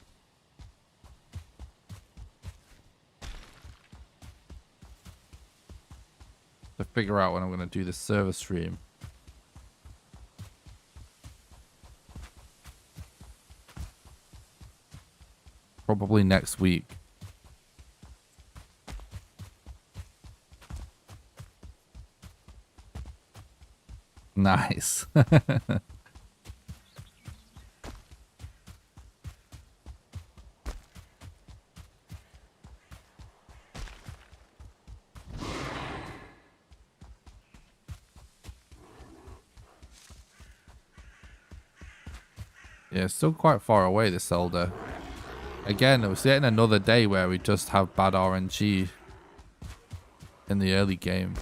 To figure out when I'm going to do this server stream. Probably next week. Nice. Yeah, it's still quite far away, this Elder. Again, it was getting another day where we just have bad RNG in the early game.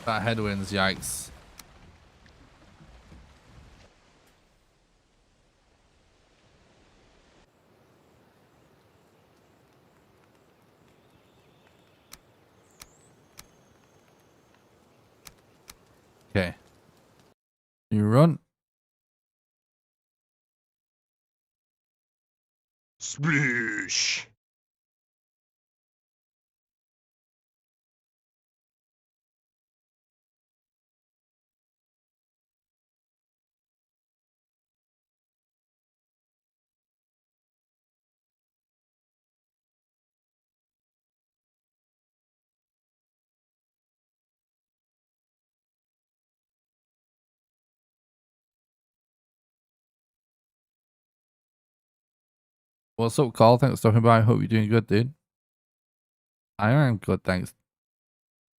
That headwinds, yikes. Okay. You run. Sploosh. What's up, Carl? Thanks for talking about. I hope you're doing good, dude. I am good, thanks.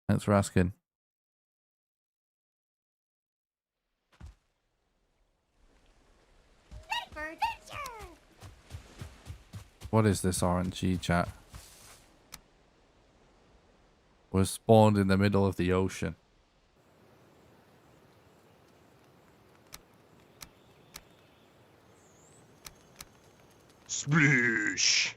Thanks for asking. Ready for adventure! What is this RNG chat? We're spawned in the middle of the ocean. Sploosh.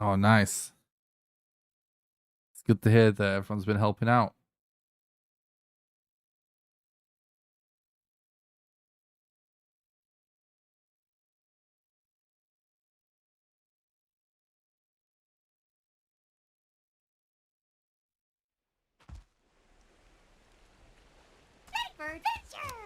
Oh, nice. It's good to hear that everyone's been helping out. Ready for adventure!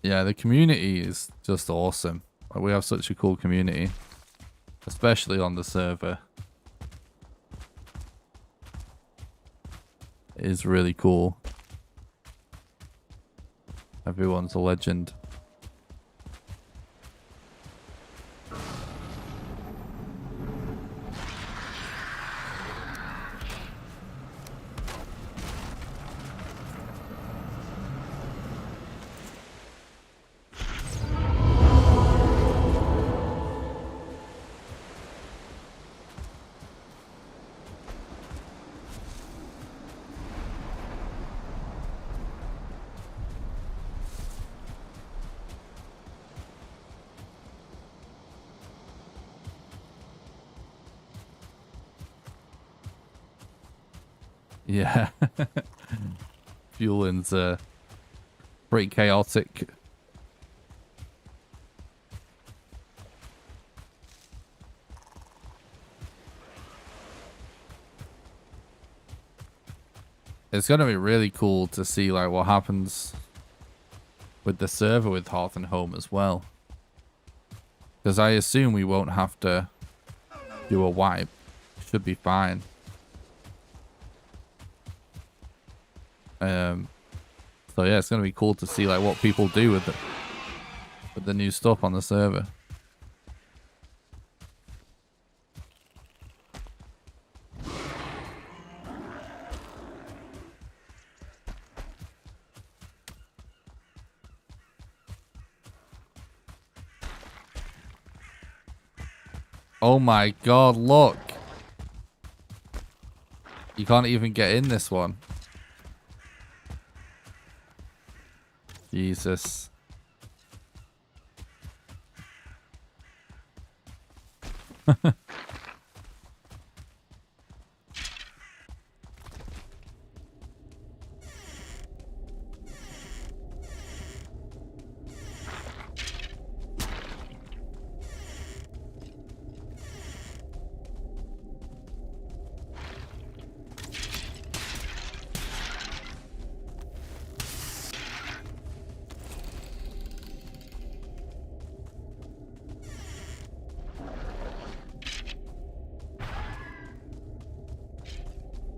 Yeah, the community is just awesome. Like, we have such a cool community, especially on the server. It is really cool. Everyone's a legend. Yeah. Fueling's pretty chaotic. It's gonna be really cool to see like what happens with the server with Hearth and Home as well. Because I assume we won't have to do a wipe. Should be fine. So yeah, it's gonna be cool to see like what people do with the new stuff on the server. Oh my god, look! You can't even get in this one. Jesus.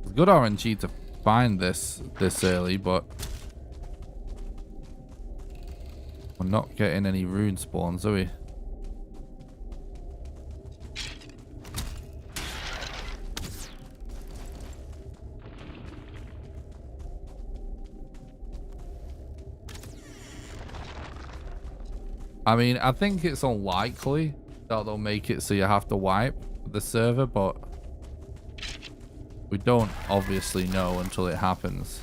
It's good RNG to find this early, but we're not getting any rune spawns, are we? I mean, I think it's unlikely that they'll make it so you have to wipe the server, but we don't obviously know until it happens.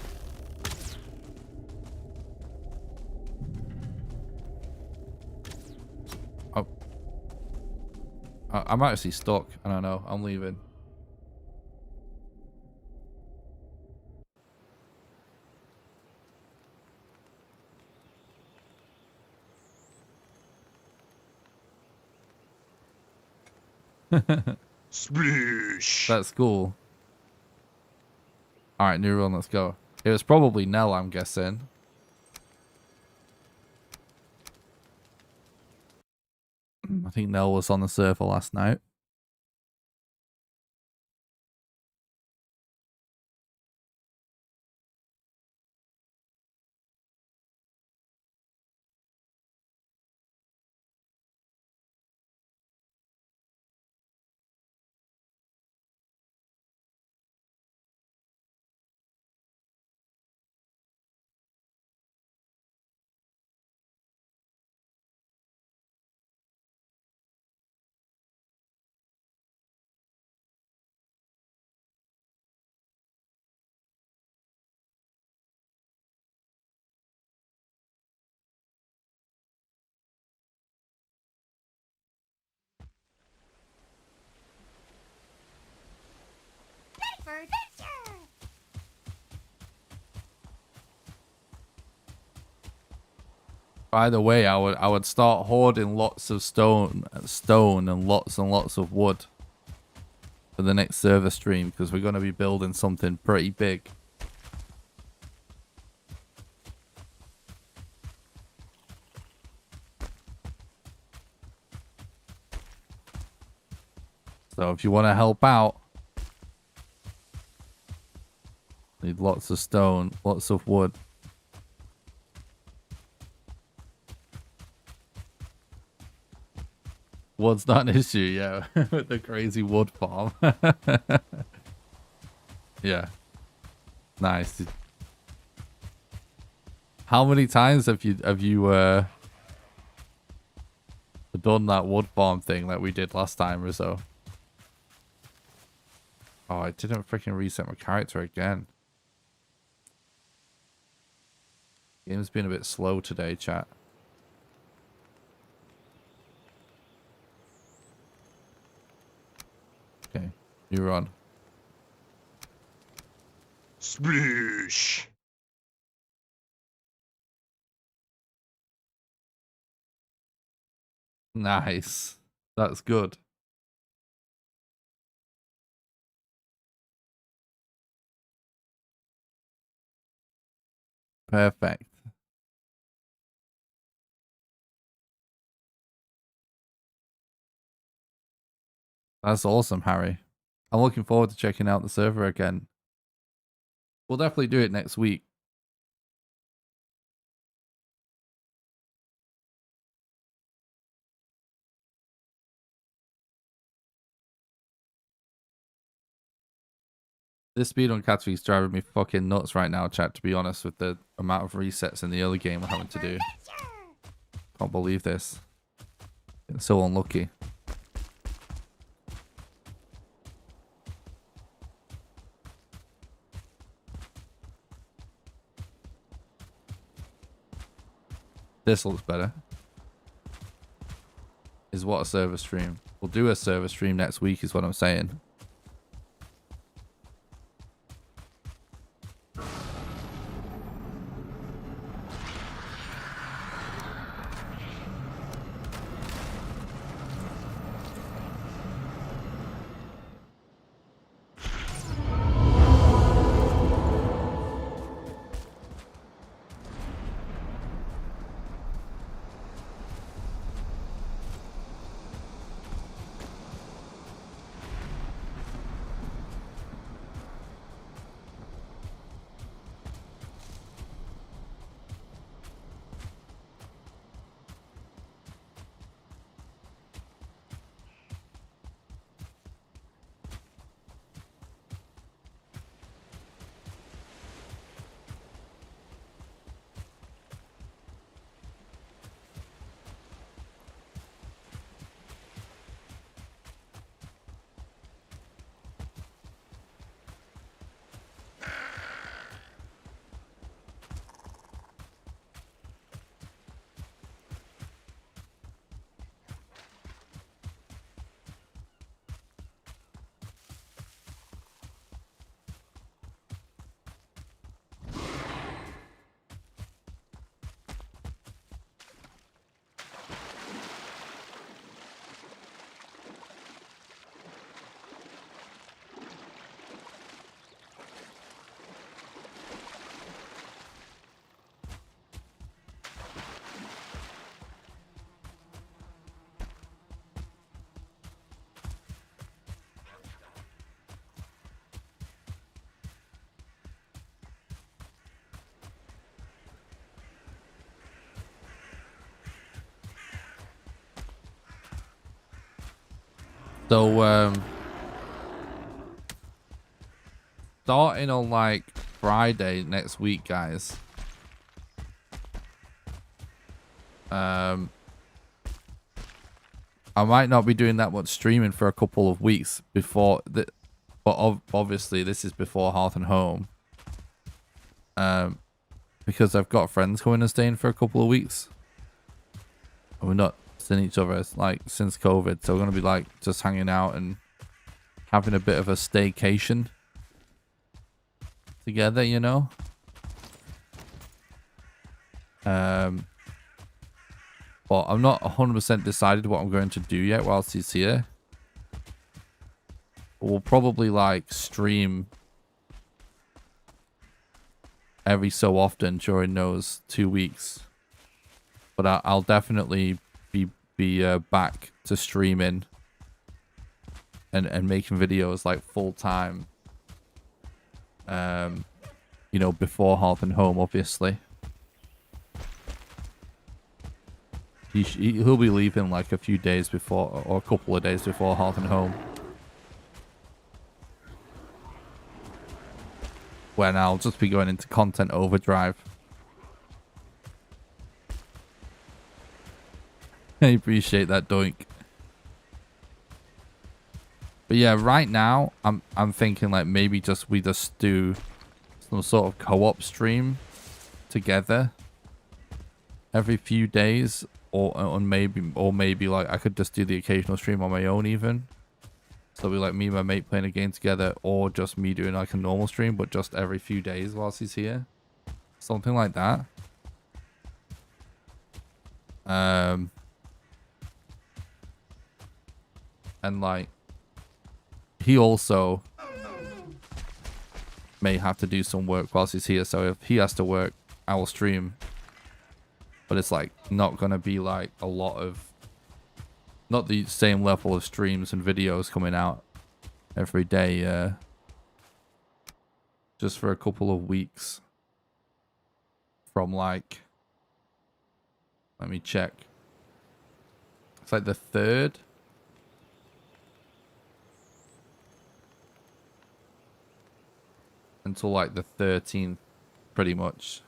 Oh. I'm actually stuck. I don't know. I'm leaving. Sploosh. That's cool. All right, new run. Let's go. It was probably Nell, I'm guessing. I think Nell was on the server last night. Ready for adventure! By the way, I would start hoarding lots of stone and lots of wood for the next server stream because we're going to be building something pretty big. So if you want to help out, need lots of stone, lots of wood. Wood's not an issue, yeah, with the crazy wood farm. Yeah, nice. How many times have you done that wood farm thing that we did last time or so? Oh, I didn't freaking reset my character again. Game's been a bit slow today, chat. Okay, you're on. Sploosh. Nice. That's good. Perfect. That's awesome, Harry. I'm looking forward to checking out the server again. We'll definitely do it next week. This speedrun category is driving me fucking nuts right now, chat, to be honest, with the amount of resets in the early game we're having to do. Can't believe this. Getting so unlucky. This looks better. Is what a server stream. We'll do a server stream next week is what I'm saying. So, starting on like Friday next week, guys. I might not be doing that much streaming for a couple of weeks before the, but obviously this is before Hearth and Home. Because I've got friends coming and staying for a couple of weeks. And we're not seeing each other like since COVID, so we're gonna be like just hanging out and having a bit of a staycation together, you know. But I'm not 100% decided what I'm going to do yet whilst he's here. We'll probably like stream every so often during those 2 weeks. But I'll definitely be back to streaming and making videos like full time. You know, before Hearth and Home, obviously. He'll be leaving like a few days before, or a couple of days before Hearth and Home. When I'll just be going into content overdrive. I appreciate that, Doink. But yeah, right now I'm thinking like maybe we just do some sort of co-op stream together every few days, or maybe like I could just do the occasional stream on my own even. So it'll be like me and my mate playing a game together, or just me doing like a normal stream, but just every few days whilst he's here. Something like that. And like, he also may have to do some work whilst he's here. So if he has to work, I will stream. But it's like not going to be like a lot of, not the same level of streams and videos coming out every day. Just for a couple of weeks. From like, let me check. It's like the 3rd. Until like the 13th, pretty much.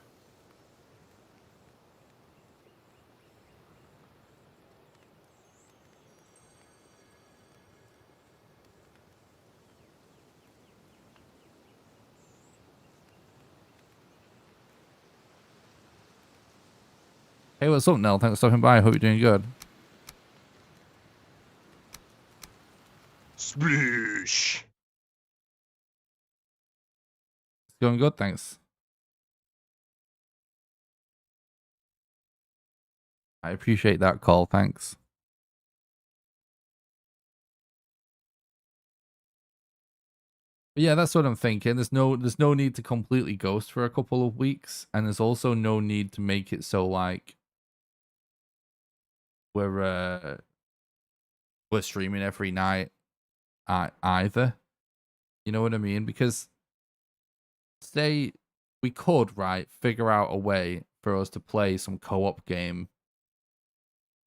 Hey, what's up, Nell? Thanks for stopping by. I hope you're doing good. Sploosh. It's going good, thanks. I appreciate that call, thanks. But yeah, that's what I'm thinking. There's no need to completely ghost for a couple of weeks, and there's also no need to make it so like we're streaming every night either. You know what I mean? Because say we could, right, figure out a way for us to play some co-op game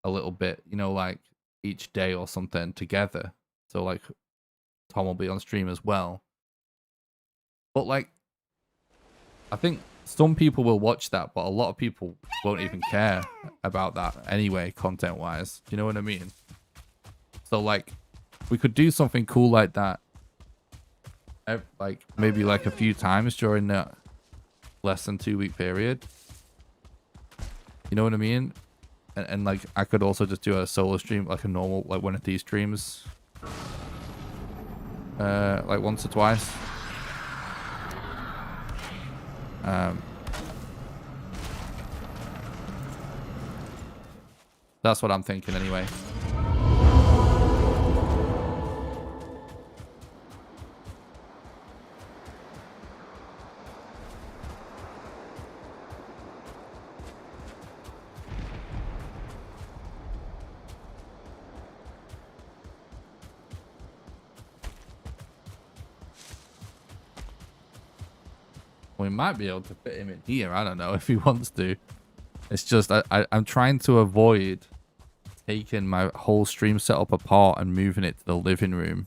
a little bit, you know, like each day or something together. So like Tom will be on stream as well. But like, I think some people will watch that, but a lot of people won't even care about that anyway, content-wise. Do you know what I mean? So like, we could do something cool like that, like maybe like a few times during that less than 2 week period. You know what I mean? And like, I could also just do a solo stream, like a normal, like one of these streams, like once or twice. That's what I'm thinking anyway. We might be able to fit him in here. I don't know if he wants to. It's just I'm trying to avoid taking my whole stream setup apart and moving it to the living room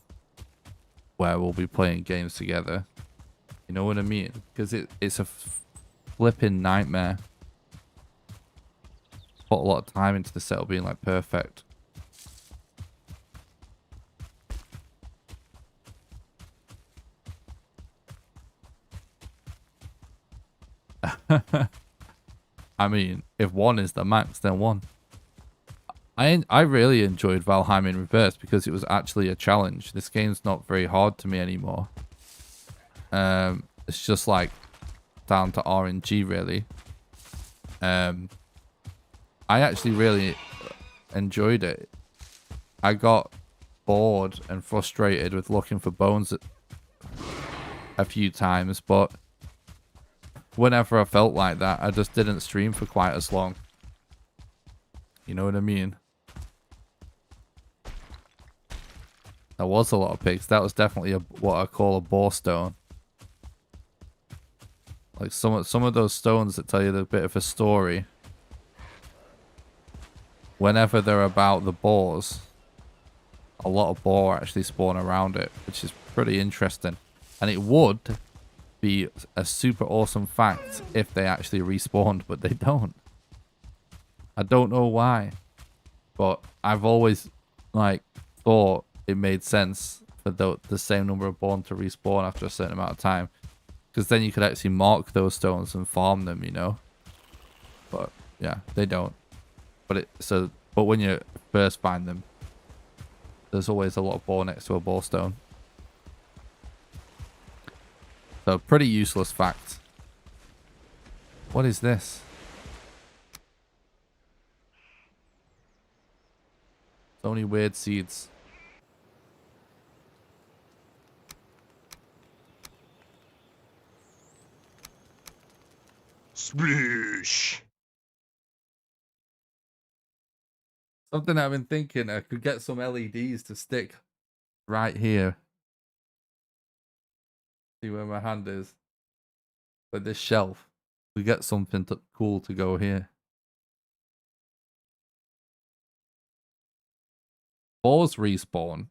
where we'll be playing games together. You know what I mean? Because it's a flipping nightmare. Put a lot of time into the setup being like perfect. I mean, if 1 is the max, then 1. I really enjoyed Valheim in Reverse because it was actually a challenge. This game's not very hard to me anymore. It's just like down to RNG really. I actually really enjoyed it. I got bored and frustrated with looking for bones a few times, but whenever I felt like that, I just didn't stream for quite as long. You know what I mean? There was a lot of pigs. That was definitely what I call a bore stone. Like some of those stones that tell you a bit of a story. Whenever they're about the boars, a lot of boar actually spawn around it, which is pretty interesting. And it would be a super awesome fact if they actually respawned, but they don't. I don't know why, but I've always like thought it made sense for the same number of boar to respawn after a certain amount of time, because then you could actually mark those stones and farm them, you know. But yeah, they don't. But when you first find them, there's always a lot of boar next to a boar stone. So pretty useless fact. What is this? So many weird seeds. Sploosh. Something I've been thinking, I could get some LEDs to stick right here. See where my hand is. But this shelf. We get something cool to go here. Boars respawn.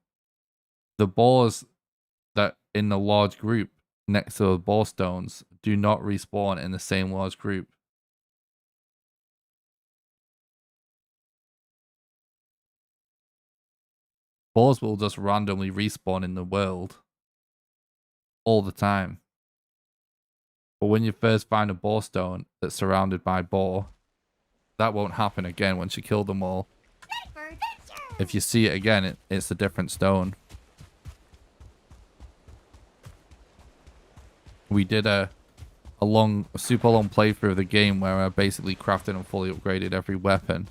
The boars that in the large group next to the boar stones do not respawn in the same large group. Boars will just randomly respawn in the world all the time. But when you first find a boar stone that's surrounded by boar, that won't happen again once you kill them all. If you see it again, it's a different stone. We did a super long playthrough of the game where I basically crafted and fully upgraded every weapon.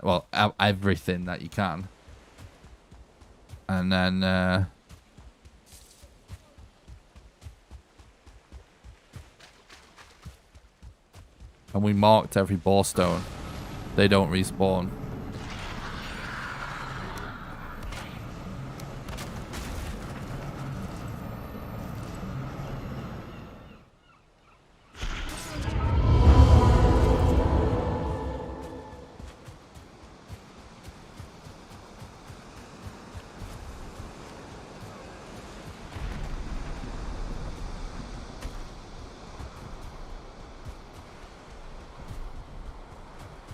Well, everything that you can. And then and we marked every boar stone. They don't respawn.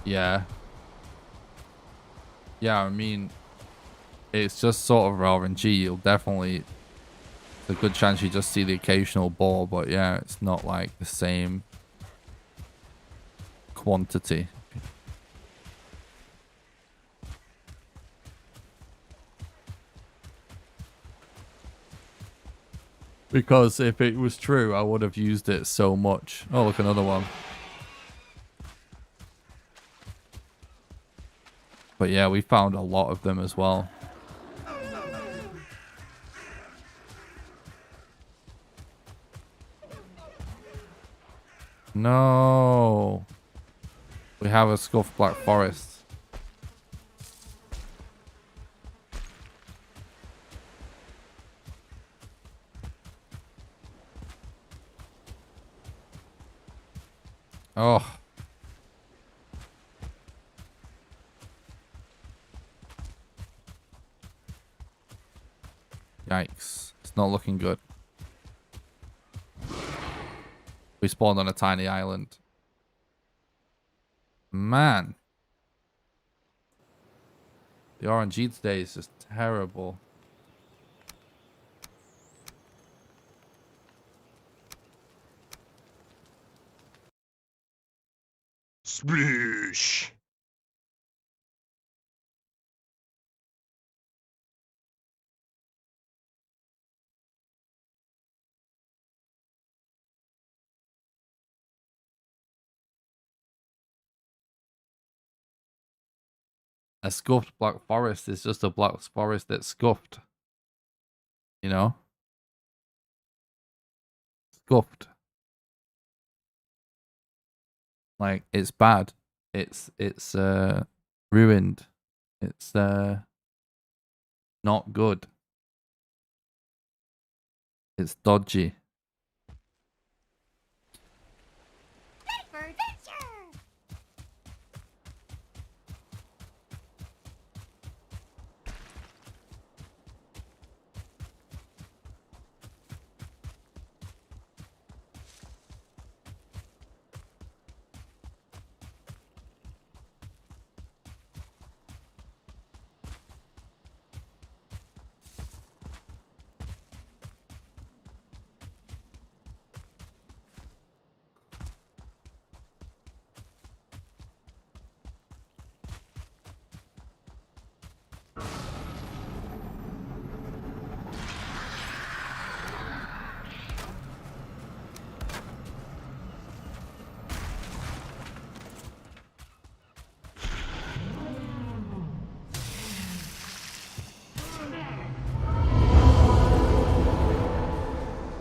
Yeah. Yeah, I mean, it's just sort of RNG. You'll definitely, there's a good chance you just see the occasional boar, but yeah, it's not like the same quantity. Because if it was true, I would have used it so much. Oh, look, another one. But yeah, we found a lot of them as well. No. We have a scuffed black forest. Oh. Yikes. It's not looking good. We spawned on a tiny island. Man. The RNG today is just terrible. Sploosh. A scuffed black forest is just a black forest that's scuffed. You know? Scuffed. Like, it's bad. It's ruined. It's not good. It's dodgy. Ready for adventure!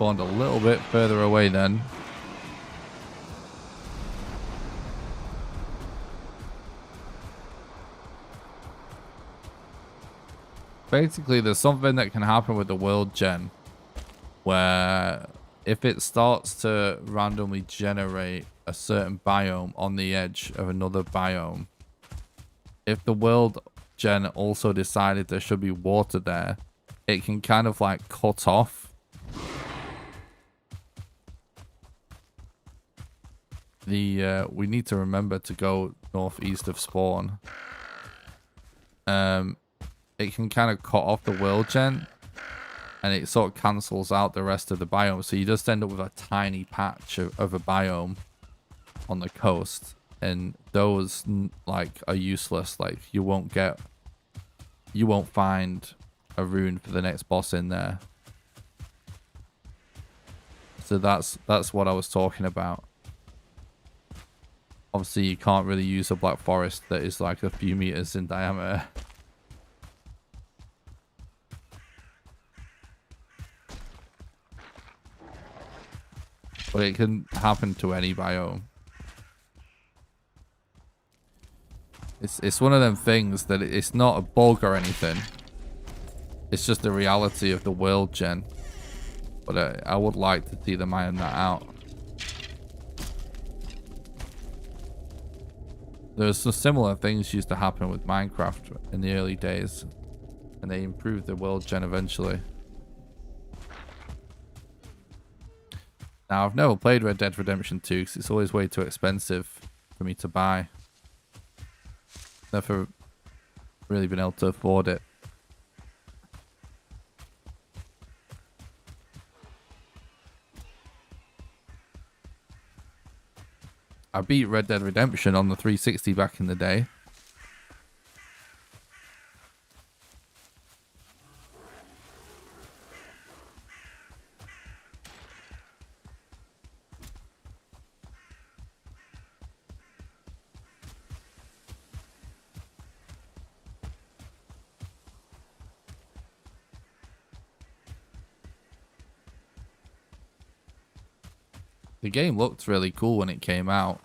Spawned a little bit further away then. Basically, there's something that can happen with the world gen where if it starts to randomly generate a certain biome on the edge of another biome, if the world gen also decided there should be water there, it can kind of like cut off the we need to remember to go northeast of spawn. It can kind of cut off the world gen and it sort of cancels out the rest of the biome, so you just end up with a tiny patch of a biome on the coast, and those like are useless. Like you won't find a rune for the next boss in there. So that's what I was talking about. Obviously you can't really use a black forest that is like a few meters in diameter. But it can happen to any biome. It's one of them things that it's not a bug or anything. It's just the reality of the world gen. But I would like to see them iron that out. There's some similar things used to happen with Minecraft in the early days. And they improved the world gen eventually. Now, I've never played Red Dead Redemption 2 because it's always way too expensive for me to buy. Never really been able to afford it. I beat Red Dead Redemption on the 360 back in the day. The game looked really cool when it came out.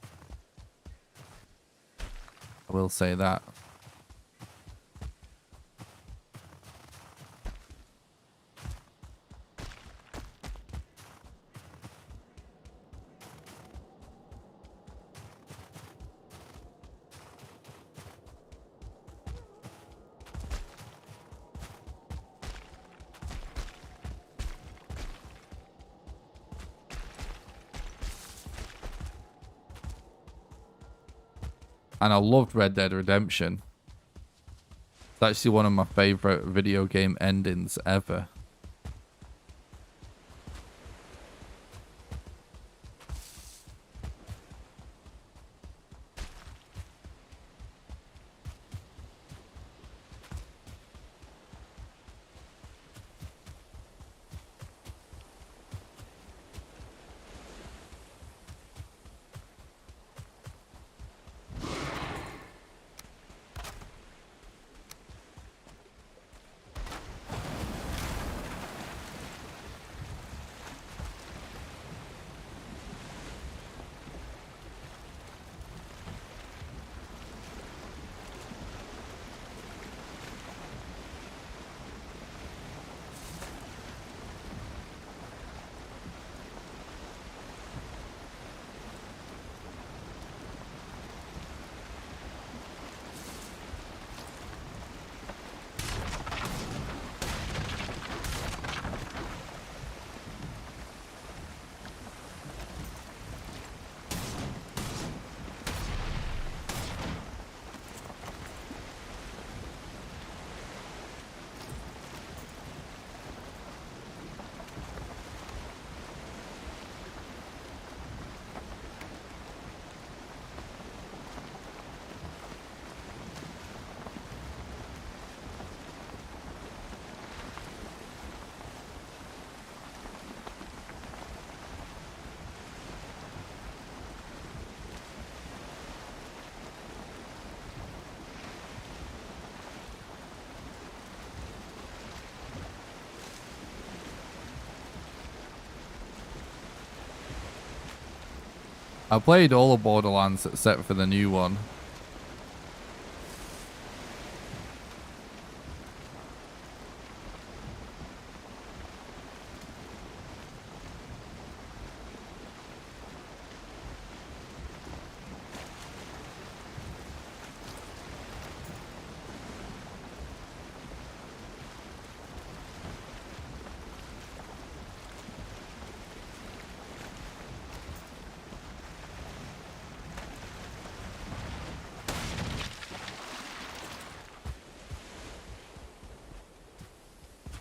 I will say that. And I loved Red Dead Redemption. It's actually one of my favorite video game endings ever. I played all of Borderlands except for the new one.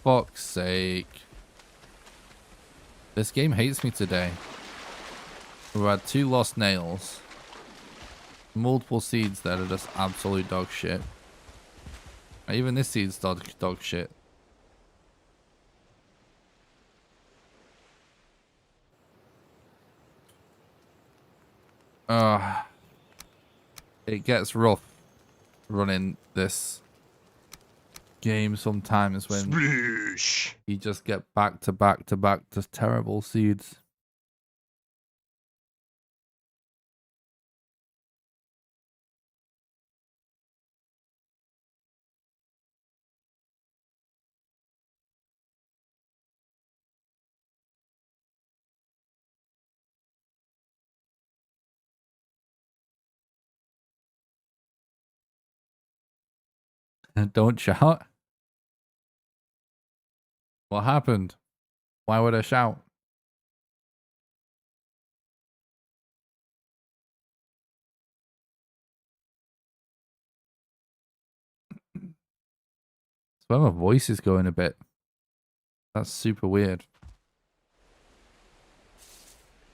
Fuck's sake. This game hates me today. We had 2 lost nails. Multiple seeds that are just absolute dog shit. Even this seed's dog shit. It gets rough running this game sometimes when Sploosh. you just get back to back to back to terrible seeds. Don't shout. What happened? Why would I shout? That's why my voice is going a bit. That's super weird.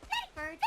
Ready for adventure!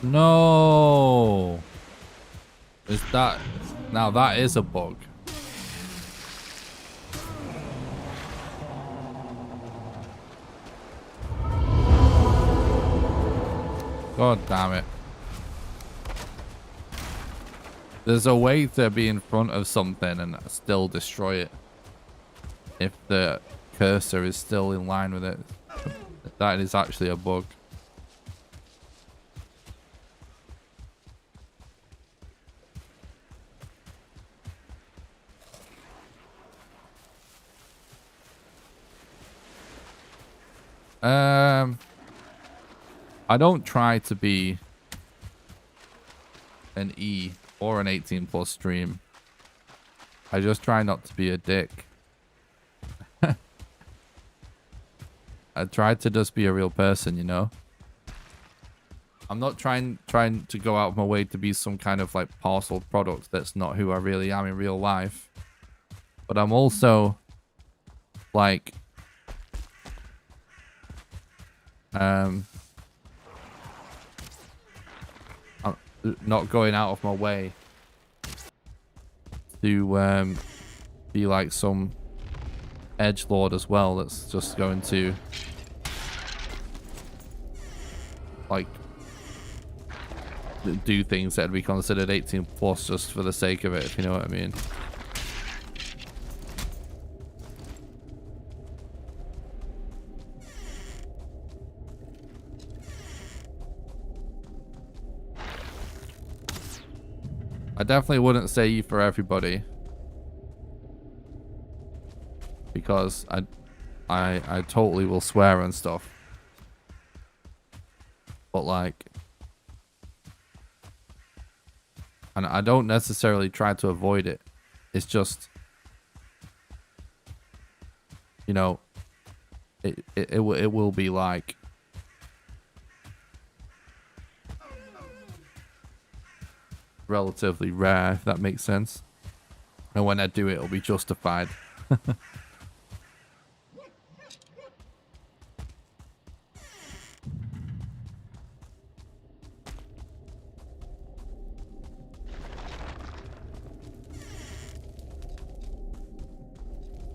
No. Is that... Now that is a bug. God damn it. There's a way to be in front of something and still destroy it. If the cursor is still in line with it. That is actually a bug. I don't try to be an E or an 18 plus stream. I just try not to be a dick. I try to just be a real person, you know? I'm not trying to go out of my way to be some kind of like parcel product that's not who I really am in real life. But I'm also like I'm not going out of my way to be like some edgelord as well that's just going to like do things that would be considered 18 plus just for the sake of it, if you know what I mean. I definitely wouldn't say E for everybody, because I totally will swear and stuff, but like, and I don't necessarily try to avoid it. It's just, you know, it will be like relatively rare, if that makes sense. And when I do it, it'll be justified.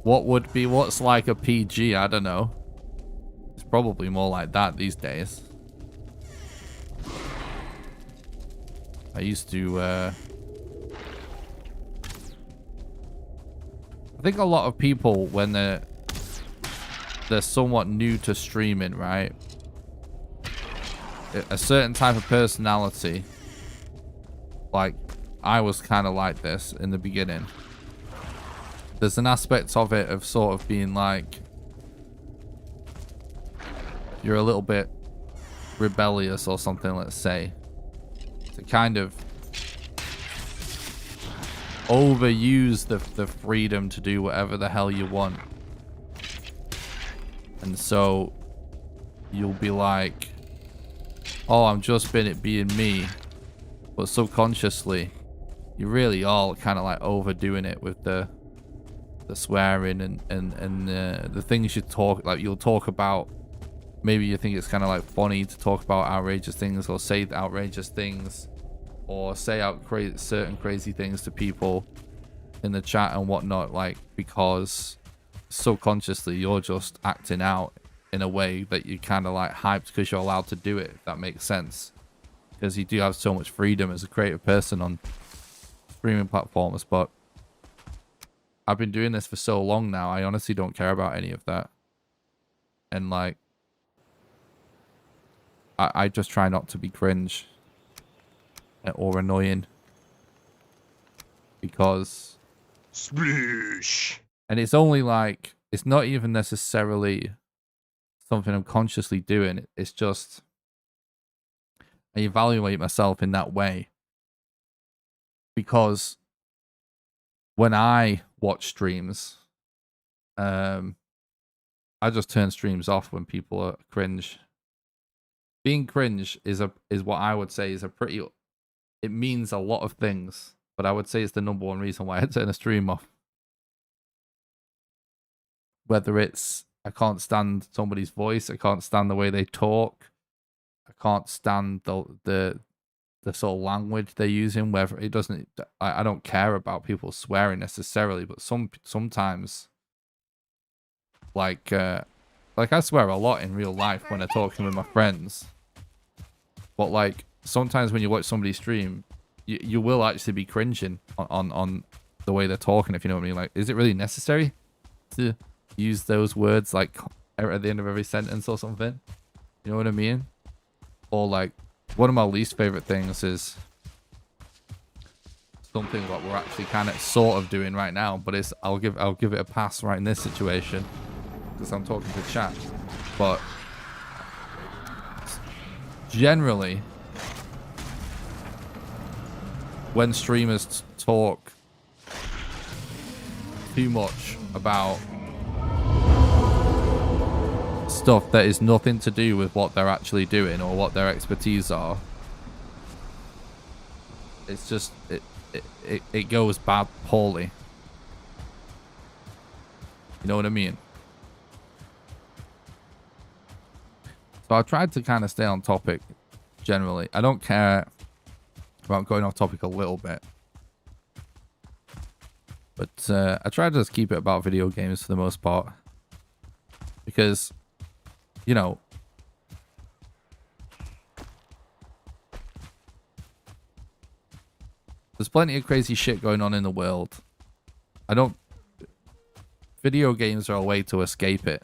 What's like a PG? I don't know. It's probably more like that these days. I used to, I think a lot of people, when they're somewhat new to streaming, right? A certain type of personality, like I was kind of like this in the beginning. There's an aspect of it of sort of being like, you're a little bit rebellious or something, let's say, to kind of overuse the freedom to do whatever the hell you want. And so you'll be like, oh, I'm just being me, but subconsciously you really are kind of like overdoing it with the swearing and the things you talk, like you'll talk about. Maybe you think it's kind of like funny to talk about outrageous things or say outrageous things or say out certain crazy things to people in the chat and whatnot, like, because subconsciously you're just acting out in a way that you kind of like hyped because you're allowed to do it, if that makes sense. Because you do have so much freedom as a creative person on streaming platforms. But I've been doing this for so long now, I honestly don't care about any of that. And like, I just try not to be cringe or annoying, because Sploosh. and it's only like, it's not even necessarily something I'm consciously doing. It's just I evaluate myself in that way, because when I watch streams, I just turn streams off when people are cringe. Being cringe is what I would say is a pretty, it means a lot of things, but I would say it's the number one reason why I turn a stream off. Whether it's I can't stand somebody's voice, I can't stand the way they talk, I can't stand the the sort of language they're using, whether it doesn't, I don't care about people swearing necessarily, but sometimes like I swear a lot in real life when I'm talking with my friends, but like sometimes when you watch somebody stream, you will actually be cringing on the way they're talking, if you know what I mean. Like, is it really necessary to use those words like at the end of every sentence or something? You know what I mean? Or like, one of my least favorite things is something that we're actually kind of sort of doing right now, but it's I'll give it a pass right in this situation because I'm talking to chat. But generally, when streamers talk too much about stuff that is nothing to do with what they're actually doing or what their expertise are, it's just it goes bad poorly. You know what I mean? So I tried to kind of stay on topic generally. I don't care about going off topic a little bit, but I try to just keep it about video games for the most part, because, you know, there's plenty of crazy shit going on in the world. Video games are a way to escape it.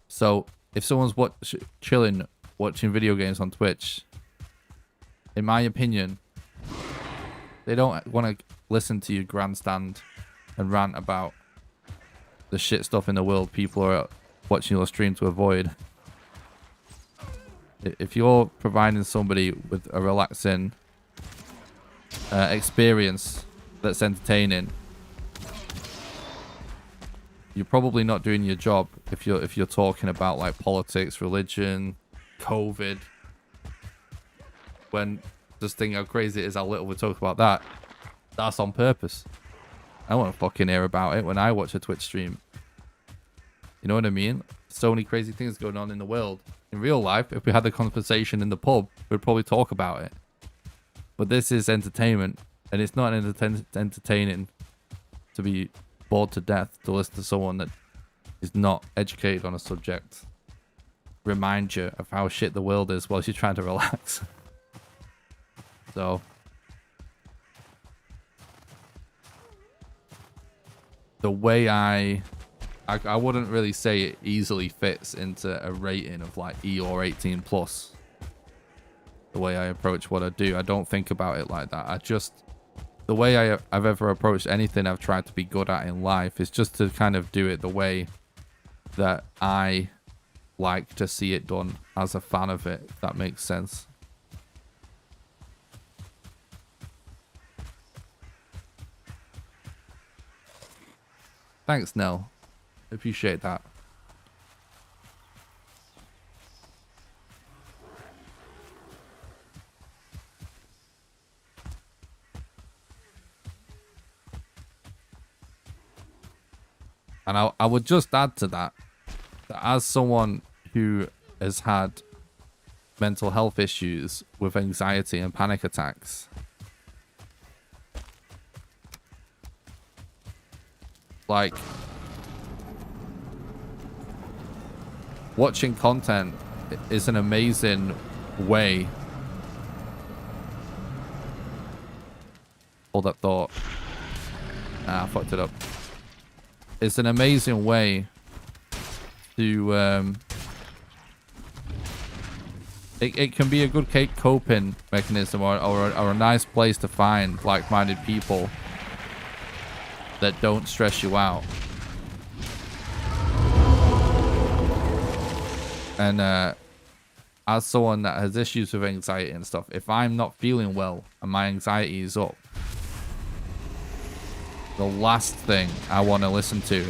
So if someone's chilling watching video games on Twitch, in my opinion, they don't want to listen to you grandstand and rant about the shit stuff in the world people are watching your stream to avoid. If you're providing somebody with a relaxing experience that's entertaining, you're probably not doing your job if you're talking about like politics, religion, COVID. When just think how crazy it is how little we talk about that. That's on purpose. I want to fucking hear about it when I watch a Twitch stream. You know what I mean? So many crazy things going on in the world. In real life, if we had the conversation in the pub, we'd probably talk about it. But this is entertainment, and it's not entertaining to be bored to death to listen to someone that is not educated on a subject remind you of how shit the world is while you're trying to relax. So the way I wouldn't really say it easily fits into a rating of like E or 18 plus. The way I approach what I do, I don't think about it like that. The way I've ever approached anything I've tried to be good at in life is just to kind of do it the way that I like to see it done as a fan of it, if that makes sense. Thanks, Nell. Appreciate that. And I would just add to that as someone who has had mental health issues with anxiety and panic attacks, like, watching content is an amazing way. Hold that thought. I fucked it up. It's an amazing way to it can be a good coping mechanism or a nice place to find like-minded people that don't stress you out. And as someone that has issues with anxiety and stuff, if I'm not feeling well and my anxiety is up, the last thing I want to listen to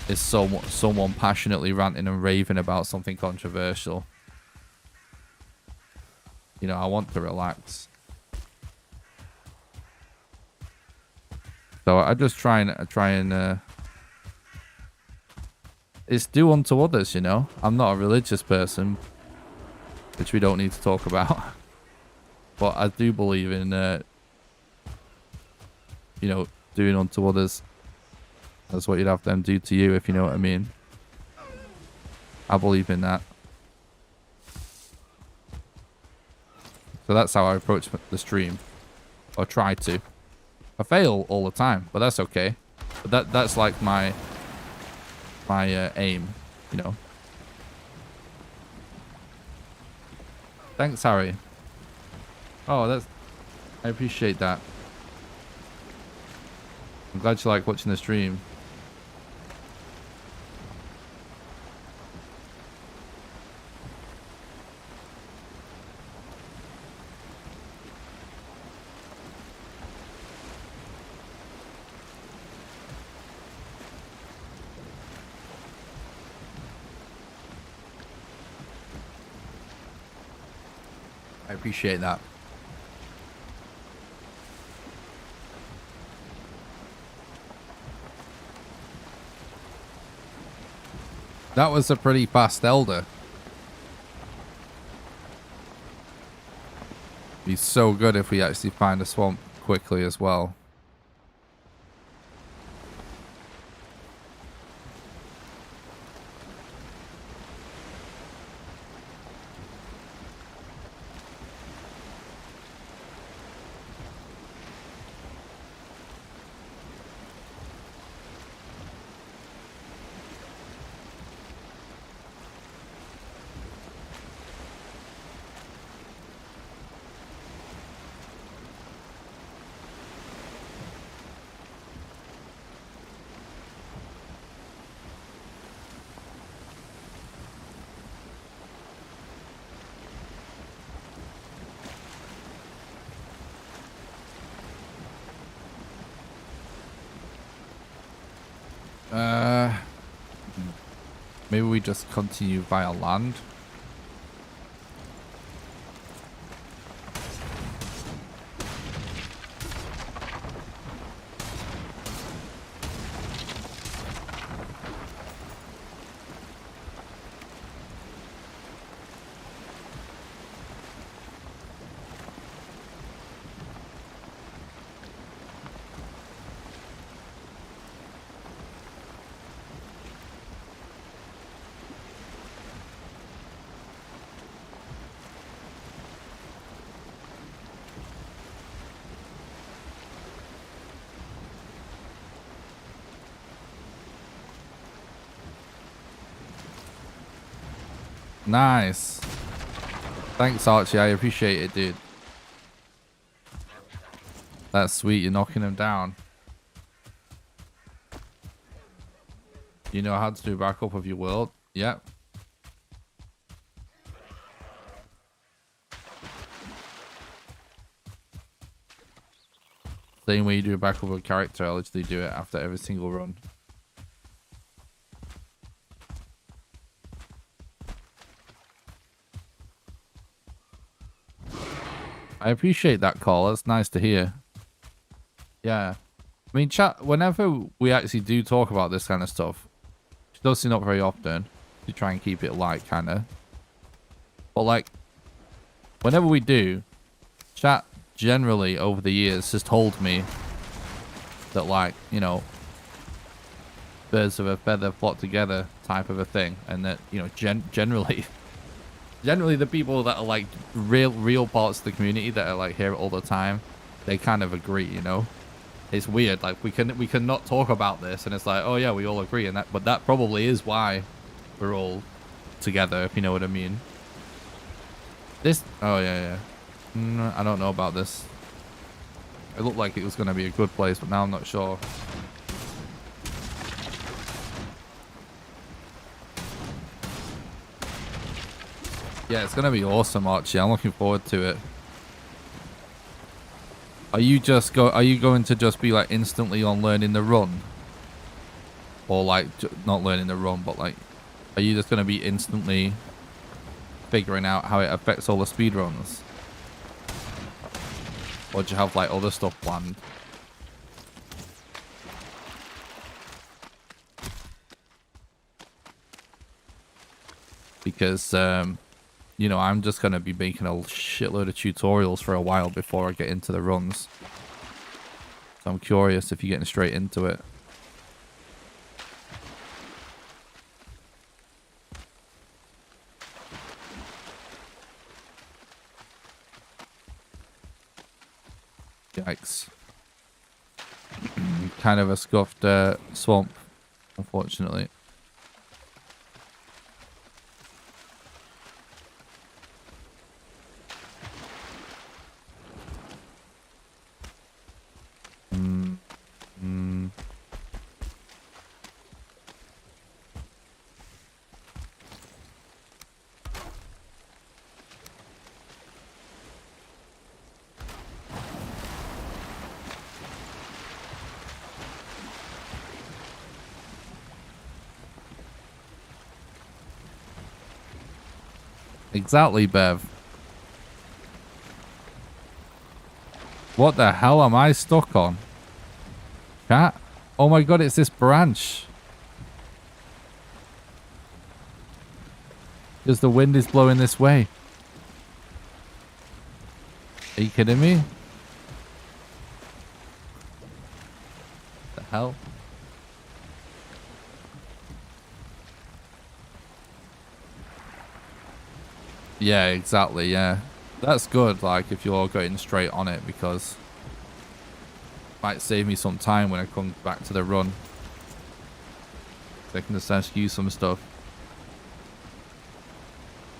is someone passionately ranting and raving about something controversial. You know, I want to relax. So I just try and it's do unto others, you know. I'm not a religious person, which we don't need to talk about. But I do believe in, you know, doing unto others. That's what you'd have them do to you, if you know what I mean. I believe in that. So that's how I approach the stream. Or try to. I fail all the time, but that's okay. But that's like my aim, you know. Thanks, Harry. Oh, I appreciate that. I'm glad you like watching the stream. I appreciate that. That was a pretty fast elder. Be so good if we actually find a swamp quickly as well. Maybe we just continue via land. Nice. Thanks, Archie. I appreciate it, dude. That's sweet. You're knocking him down. You know how to do backup of your world? Yep. Same way you do a backup of a character, I literally do it after every single run. I appreciate that call. That's nice to hear. Yeah. I mean, chat, whenever we actually do talk about this kind of stuff, which does seem not very often, to try and keep it light, kind of. But, like, whenever we do, chat generally over the years has told me that, like, you know, birds of a feather flock together type of a thing. And that, you know, generally the people that are like real parts of the community that are like here all the time, they kind of agree, you know. It's weird, like we can not talk about this and it's like, oh yeah, we all agree, and that, but that probably is why we're all together, if you know what I mean. This, oh yeah, I don't know about this. It looked like it was going to be a good place, but now I'm not sure. Yeah, it's gonna be awesome, Archie. I'm looking forward to it. Are you going to just be like instantly on learning the run? Or like not learning the run, but like are you just gonna be instantly figuring out how it affects all the speedruns? Or do you have like other stuff planned? because you know, I'm just going to be making a shitload of tutorials for a while before I get into the runs. So I'm curious if you're getting straight into it. Yikes. Kind of a scuffed swamp, unfortunately. Exactly, Bev. What the hell am I stuck on? Cat? Oh my god, it's this branch. Because the wind is blowing this way. Are you kidding me? The hell? Yeah, exactly, yeah. That's good, like, if you're going straight on it, because it might save me some time when I come back to the run. I can just ask you some stuff.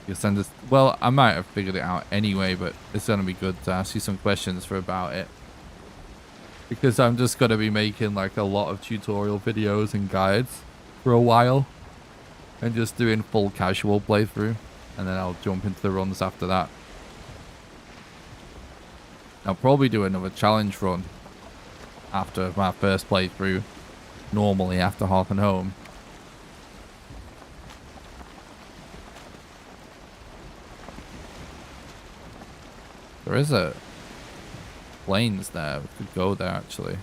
You send us, well, I might have figured it out anyway, but it's going to be good to ask you some questions for about it. Because I'm just going to be making, like, a lot of tutorial videos and guides for a while. And just doing full casual playthrough. And then I'll jump into the runs after that. I'll probably do another challenge run after my first playthrough. Normally after Hearth and Home. There is a plains there. We could go there actually.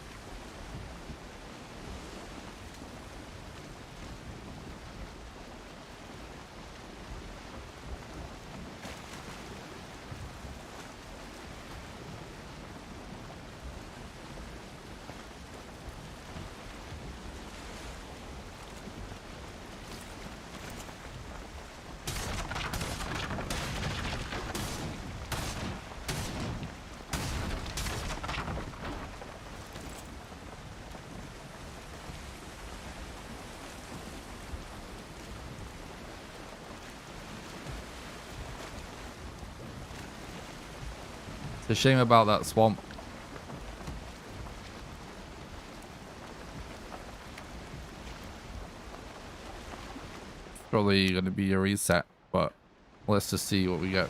It's a shame about that swamp. Probably going to be a reset, but let's just see what we get.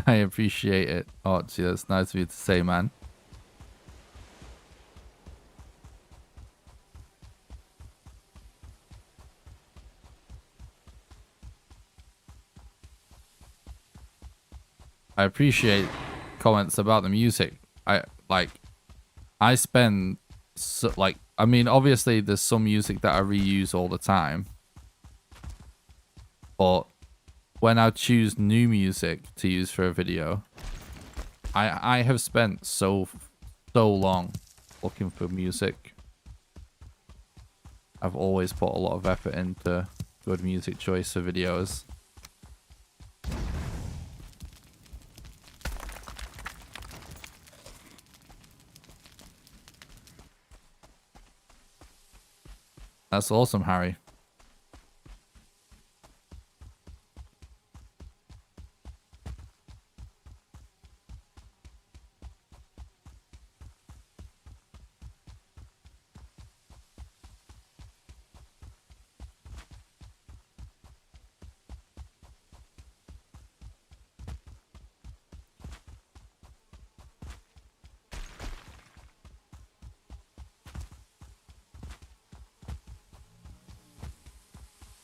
I appreciate it, Archie. That's nice of you to say, man. I appreciate comments about the music. I spend I mean, obviously there's some music that I reuse all the time, but when I choose new music to use for a video, I have spent so long looking for music. I've always put a lot of effort into good music choice for videos. That's awesome, Harry.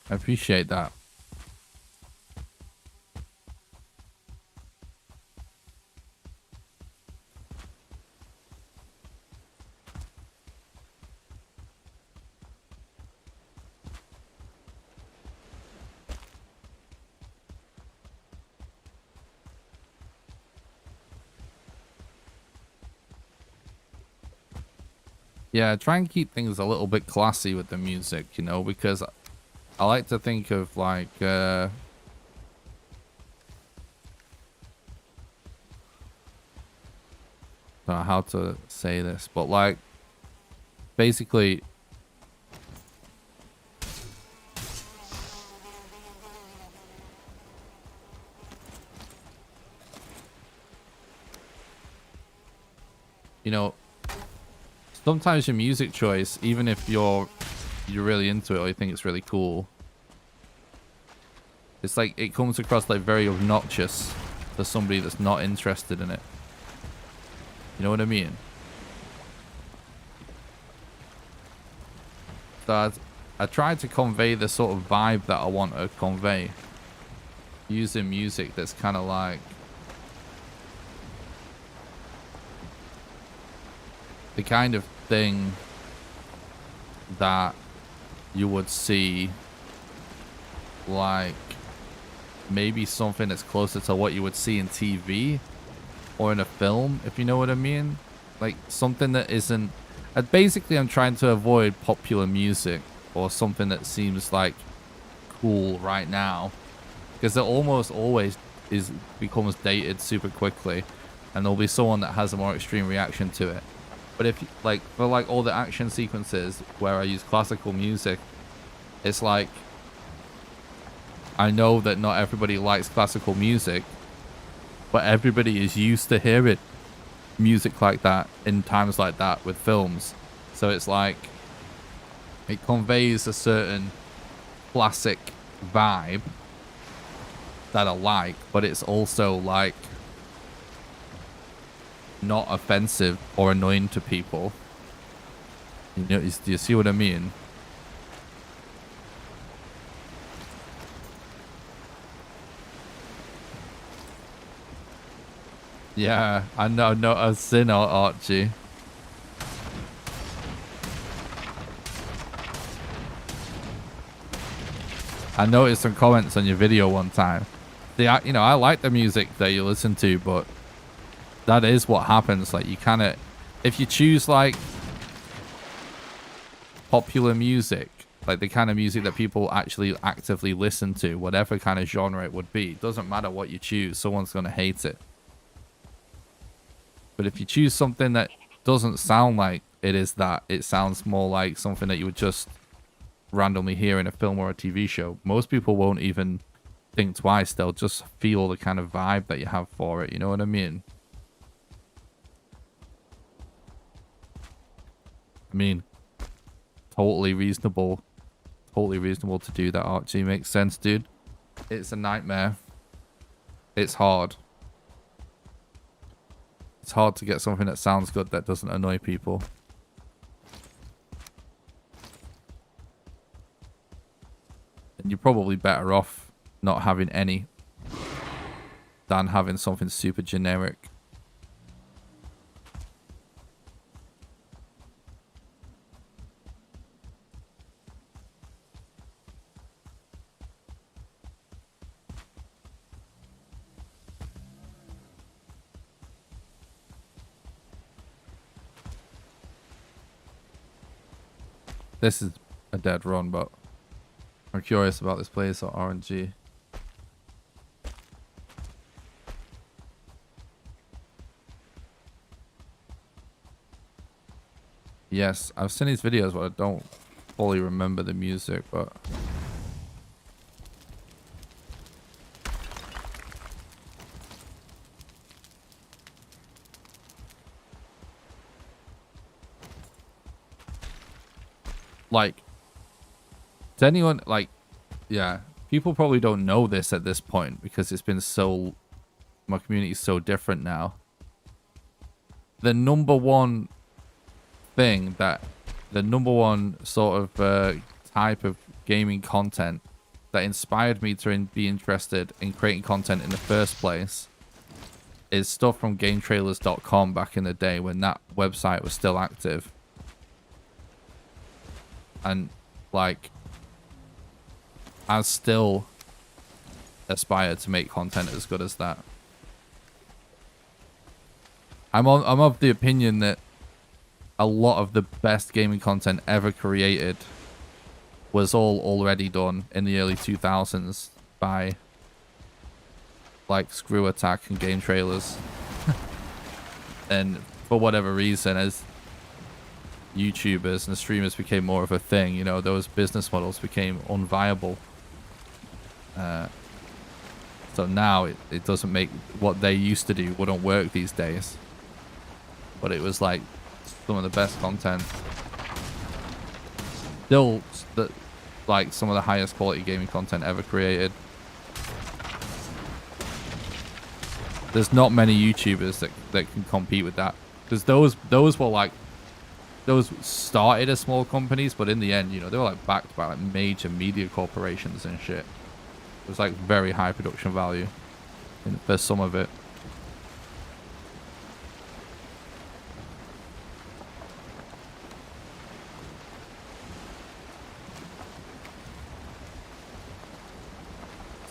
I appreciate that. Yeah, try and keep things a little bit classy with the music, you know, because I like to think of like don't know how to say this, but like basically you know, sometimes your music choice, even if you're really into it or you think it's really cool, it's like it comes across like very obnoxious to somebody that's not interested in it. You know what I mean? So I try to convey the sort of vibe that I want to convey using music that's kind of like the kind of thing that you would see like maybe something that's closer to what you would see in TV or in a film, if you know what I mean. Like something that isn't basically I'm trying to avoid popular music or something that seems like cool right now, because it almost always becomes dated super quickly and there'll be someone that has a more extreme reaction to it. But if like for like all the action sequences where I use classical music, it's like I know that not everybody likes classical music, but everybody is used to hearing music like that in times like that with films. So it's like it conveys a certain classic vibe that I like, but it's also like not offensive or annoying to people. You know, do you see what I mean? Yeah, I know, not a sin, Archie. I noticed some comments on your video one time. You know, I like the music that you listen to, but that is what happens. Like, you kind of, if you choose like popular music, like the kind of music that people actually actively listen to, whatever kind of genre it would be, it doesn't matter what you choose, someone's going to hate it. But if you choose something that doesn't sound like it is that, it sounds more like something that you would just randomly hear in a film or a TV show, most people won't even think twice. They'll just feel the kind of vibe that you have for it. You know what I mean? I mean, totally reasonable to do that, Archie. Makes sense, dude. It's a nightmare. It's hard. It's hard to get something that sounds good that doesn't annoy people. And you're probably better off not having any than having something super generic. This is a dead run, but I'm curious about this place or RNG. Yes, I've seen these videos, but I don't fully remember the music, but like, to anyone, like, yeah, people probably don't know this at this point because it's been so, my community is so different now. The number one thing that, the number one sort of type of gaming content that inspired me to be interested in creating content in the first place is stuff from GameTrailers.com back in the day when that website was still active. And, like, I still aspire to make content as good as that. I'm of the opinion that a lot of the best gaming content ever created was all already done in the early 2000s by, like, Screw Attack and Game Trailers. And for whatever reason, as YouTubers and streamers became more of a thing, you know, those business models became unviable. So now it doesn't make, what they used to do wouldn't work these days. But it was like some of the best content. Still, like some of the highest quality gaming content ever created. There's not many YouTubers that can compete with that. Because those were like, those started as small companies, but in the end, you know, they were like backed by like major media corporations and shit. It was like very high production value for some of it.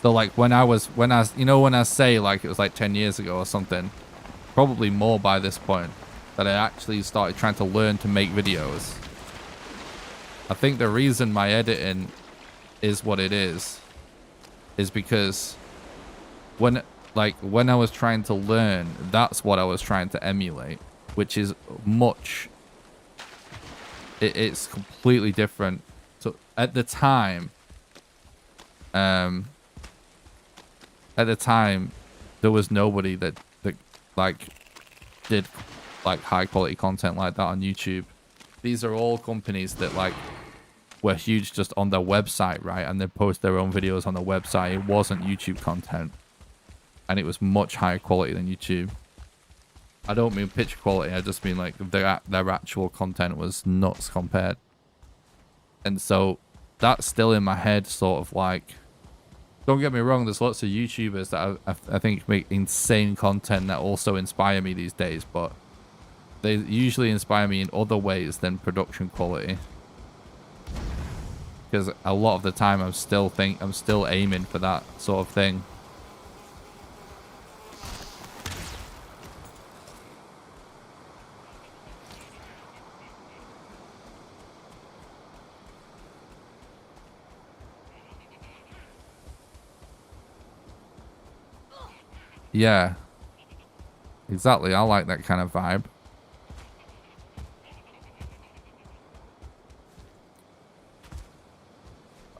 So like when I say like it was like 10 years ago or something, probably more by this point, that I actually started trying to learn to make videos. I think the reason my editing is what it is because when I was trying to learn, that's what I was trying to emulate, which is much, it's completely different. So at the time, there was nobody that like did like high quality content like that on YouTube. These are all companies that like were huge just on their website, right? And they post their own videos on the website. It wasn't YouTube content, and it was much higher quality than YouTube. I don't mean picture quality. I just mean like their actual content was nuts compared. And so that's still in my head, sort of like. Don't get me wrong, there's lots of YouTubers that I think make insane content that also inspire me these days, but they usually inspire me in other ways than production quality. Because a lot of the time I'm still aiming for that sort of thing. Yeah, exactly. I like that kind of vibe.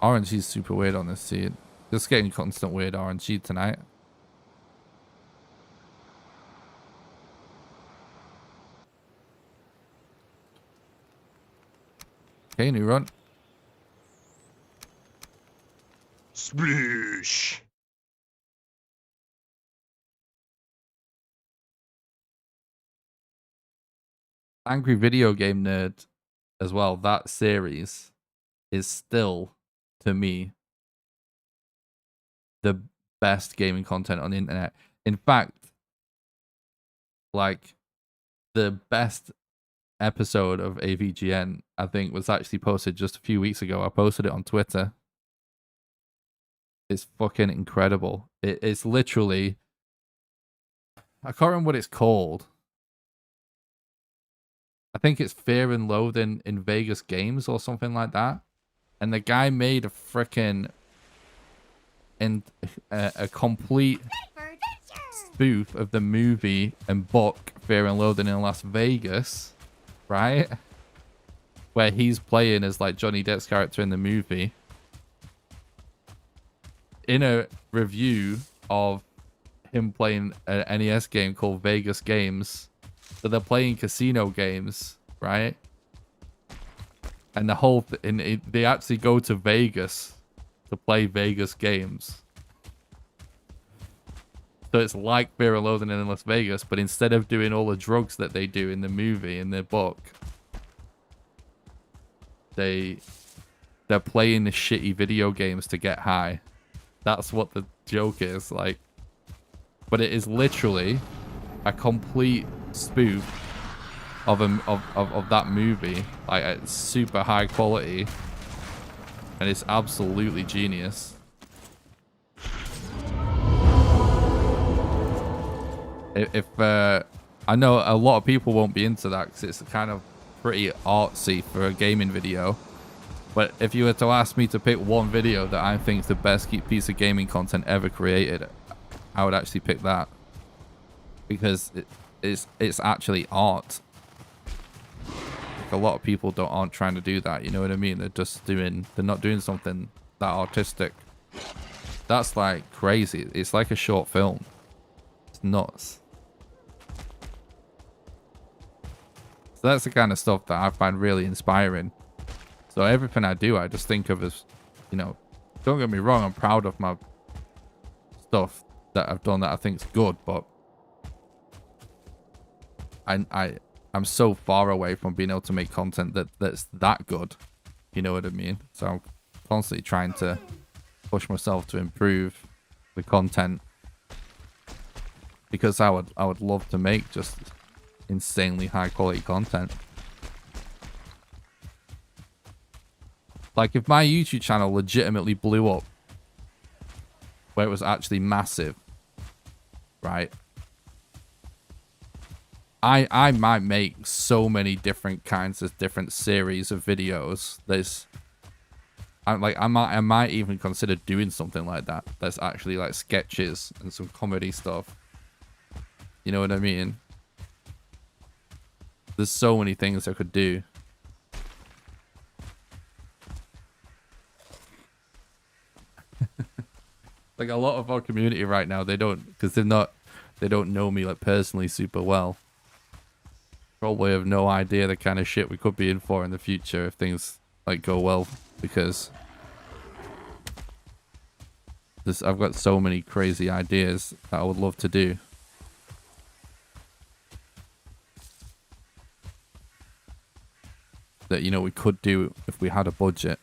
RNG's super weird on this seed. Just getting constant weird RNG tonight. Okay, new run. Sploosh. Angry Video Game Nerd as well. That series is still, to me, the best gaming content on the internet. In fact, like the best episode of AVGN, I think, was actually posted just a few weeks ago. I posted it on Twitter. It's fucking incredible. It's literally, I can't remember what it's called. I think it's Fear and Loathing in Vegas Games or something like that. And the guy made a freaking a complete spoof of the movie and book Fear and Loathing in Las Vegas, right? where he's playing as like Johnny Depp's character in the movie. In a review of him playing an NES game called Vegas Games, so they're playing casino games, right? And the whole they actually go to Vegas to play Vegas games. So it's like Fear and Loathing in Las Vegas, but instead of doing all the drugs that they do in the movie, in their book, they're playing the shitty video games to get high. That's what the joke is, like. But it is literally a complete spoof of that movie. Like, it's super high quality. And it's absolutely genius. If I know a lot of people won't be into that because it's kind of pretty artsy for a gaming video. But if you were to ask me to pick one video that I think is the best piece of gaming content ever created, I would actually pick that. Because it's actually art. Like, a lot of people aren't trying to do that, you know what I mean? They're not doing something that artistic. That's like crazy. It's like a short film. It's nuts. So that's the kind of stuff that I find really inspiring. So everything I do, I just think of as, you know, don't get me wrong, I'm proud of my stuff that I've done that I think is good, but I'm so far away from being able to make content that's that good. You know what I mean? So I'm constantly trying to push myself to improve the content, because I would love to make just insanely high quality content. Like, if my YouTube channel legitimately blew up, where it was actually massive, right? I might make so many different kinds of different series of videos. I might even consider doing something like that. That's actually like sketches and some comedy stuff. You know what I mean? There's so many things I could do. Like, a lot of our community right now, they don't know me like personally super well. Probably have no idea the kind of shit we could be in for in the future if things like go well, because I've got so many crazy ideas that I would love to do. That, you know, we could do if we had a budget.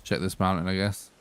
Check this mountain, I guess.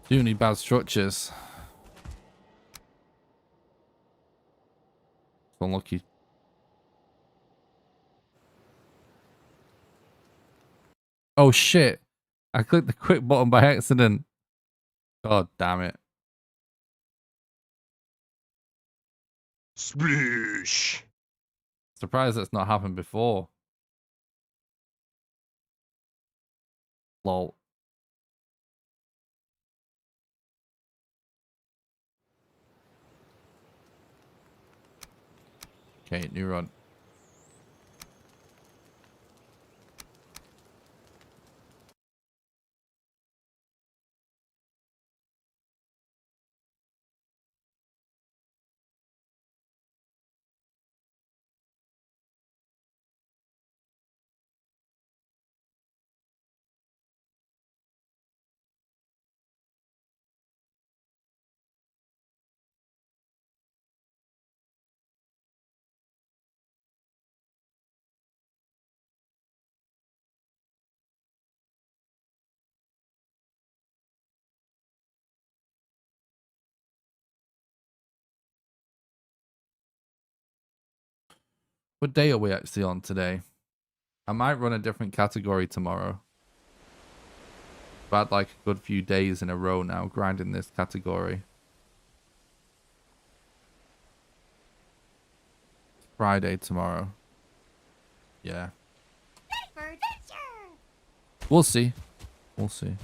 Too many bad structures. Unlucky. Oh shit! I clicked the quit button by accident. God damn it. Sploosh. Surprised that's not happened before. Lol. Okay, new run. What day are we actually on today? I might run a different category tomorrow. I've had like a good few days in a row now grinding this category. Friday tomorrow. Yeah. Ready for adventure! We'll see. We'll see.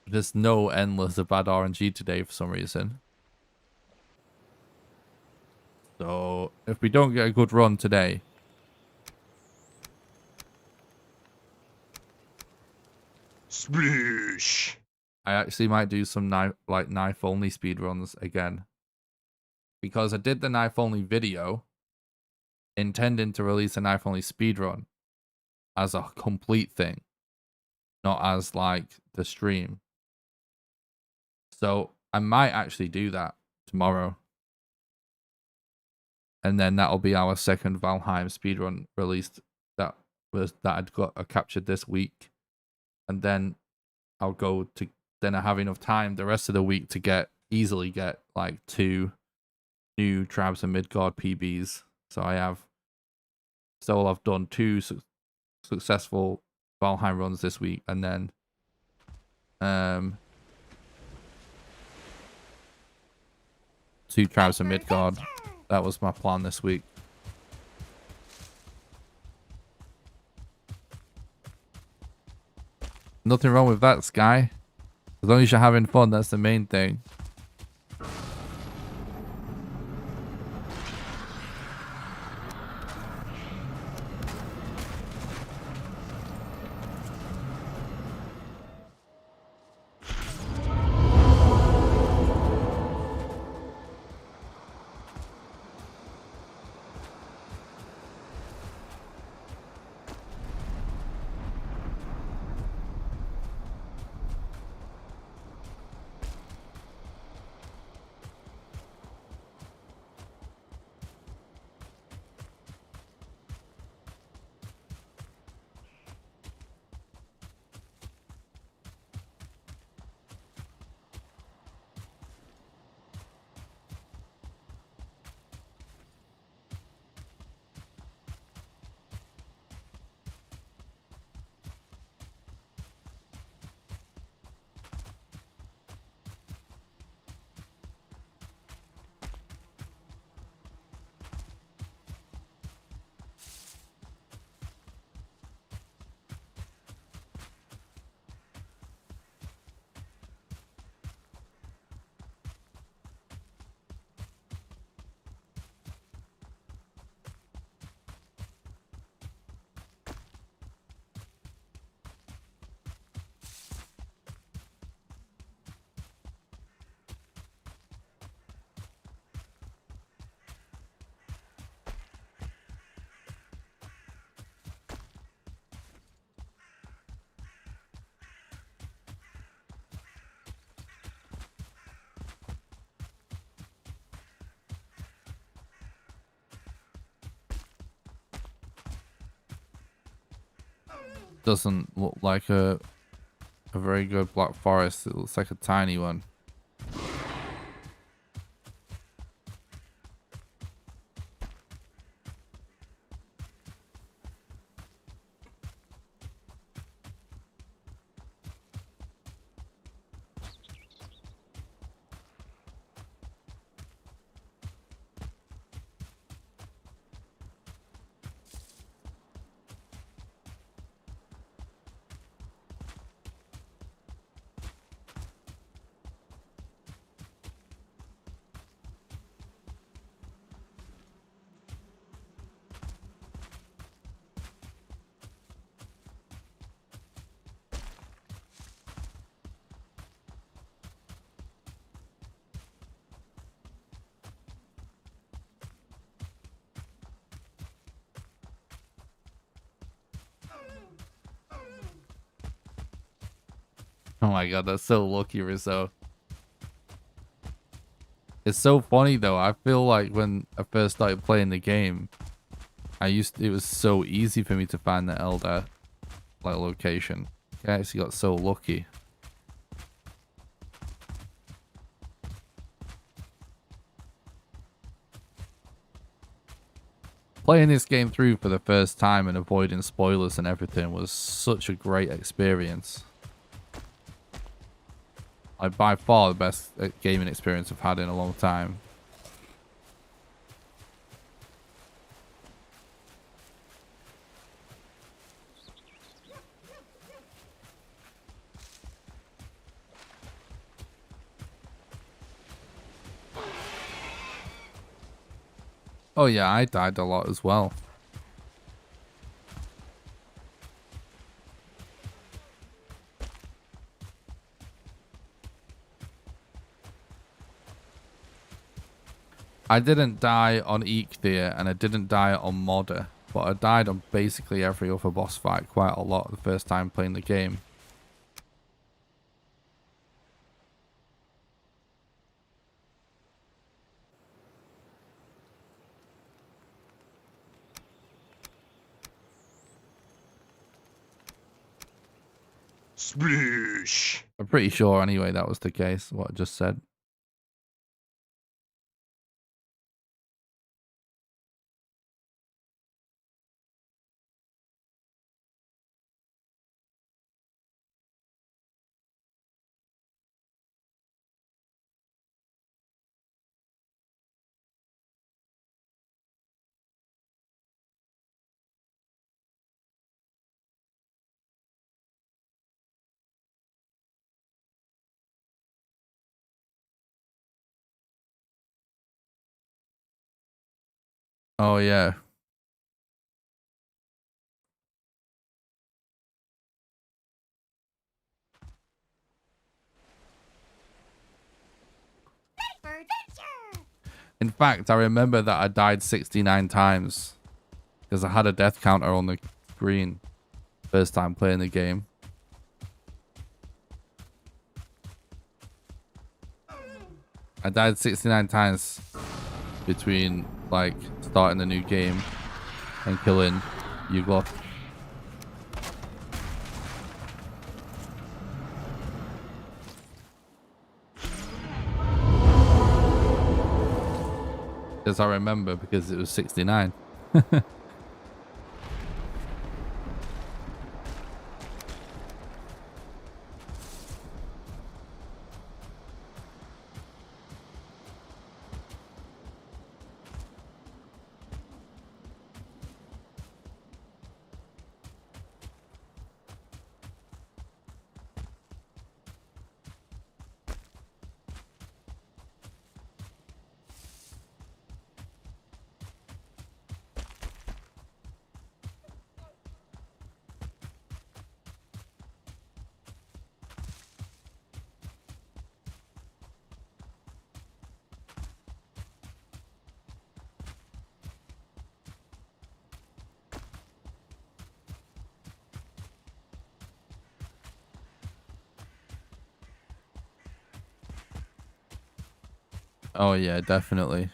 There's no endless of bad RNG today for some reason. So if we don't get a good run today, Sploosh. I actually might do some knife only speedruns again. Because I did the knife only video intending to release a knife only speedrun as a complete thing, not as like the stream. So I might actually do that tomorrow. And then that'll be our second Valheim speedrun released that I'd got captured this week. And then I'll go to then I have enough time the rest of the week to easily get like 2 new Trabs and Midgard PBs. So I've done 2 successful Valheim runs this week, and then 2 Trabs and Midgard. That was my plan this week. Nothing wrong with that, Sky. As long as you're having fun, that's the main thing. Doesn't look like a very good Black Forest. It looks like a tiny one. Oh my god, that's so lucky, Rizzo. It's so funny though. I feel like when I first started playing the game, it was so easy for me to find the Elder like location. I actually got so lucky. Playing this game through for the first time and avoiding spoilers and everything was such a great experience. Like by far the best gaming experience I've had in a long time. Oh yeah, I died a lot as well. I didn't die on Eikthyr and I didn't die on Modder, but I died on basically every other boss fight quite a lot the first time playing the game. Sploosh. I'm pretty sure anyway that was the case, what I just said. Oh yeah. For adventure! In fact, I remember that I died 69 times because I had a death counter on the screen first time playing the game. I died 69 times between like starting the new game and killing Yugloth. As I remember, because it was 69. Oh yeah, definitely.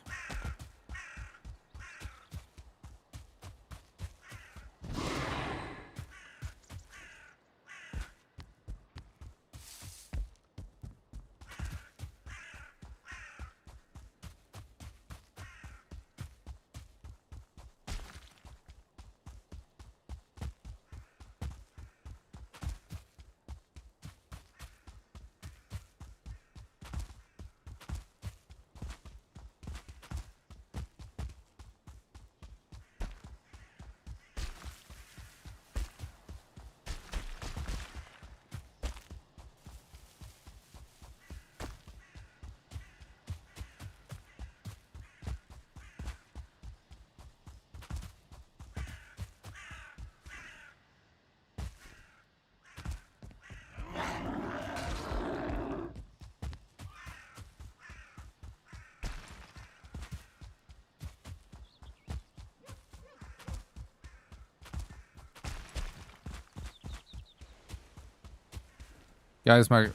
Guys, my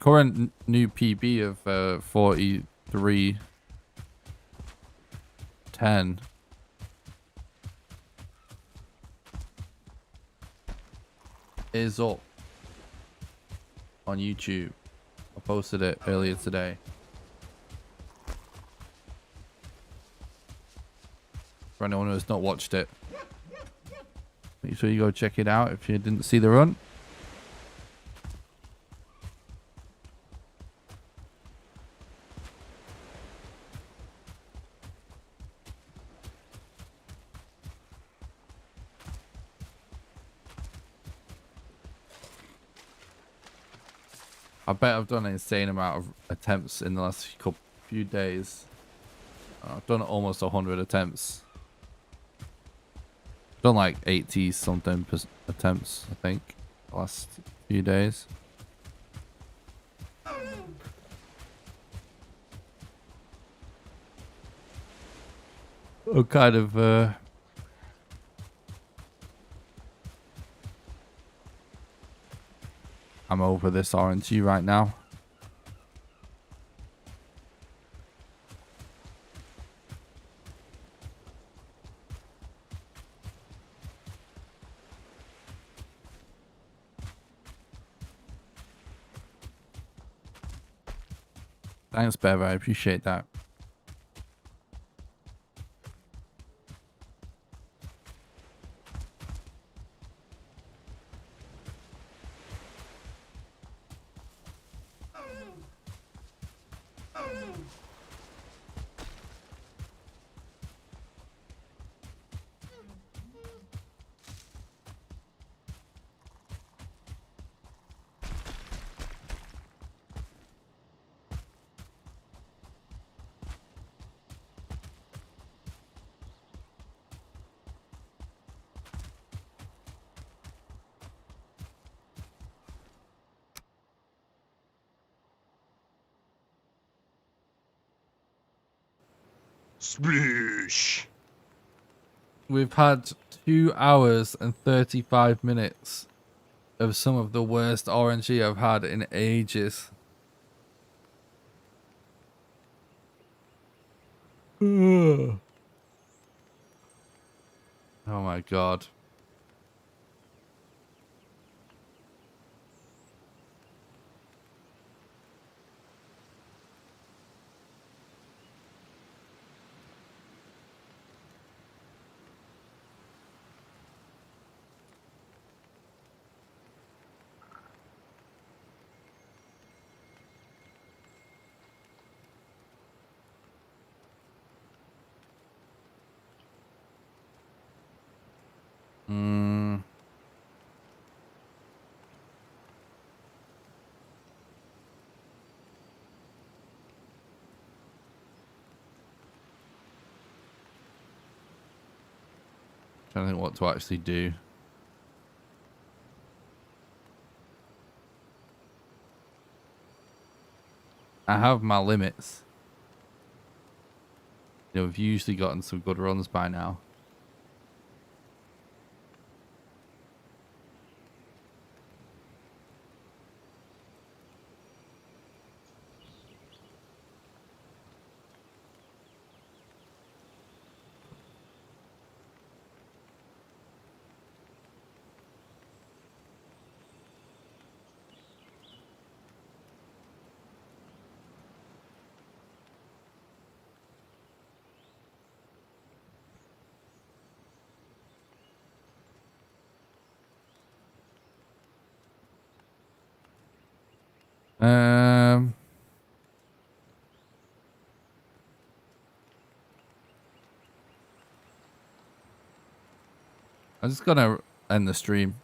current new PB of 43:10 is up on YouTube. I posted it earlier today. For anyone who has not watched it, make sure you go check it out if you didn't see the run. I bet I've done an insane amount of attempts in the last few days. I've done almost 100 attempts. Done like 80 something attempts, I think, the last few days. Oh, kind of I'm over this RNG right now. Thanks, Bev. I appreciate that. Sploosh. We've had 2 hours and 35 minutes of some of the worst RNG I've had in ages. Oh my god. Trying to think what to actually do. I have my limits. You know, we've usually gotten some good runs by now. I'm just gonna end the stream.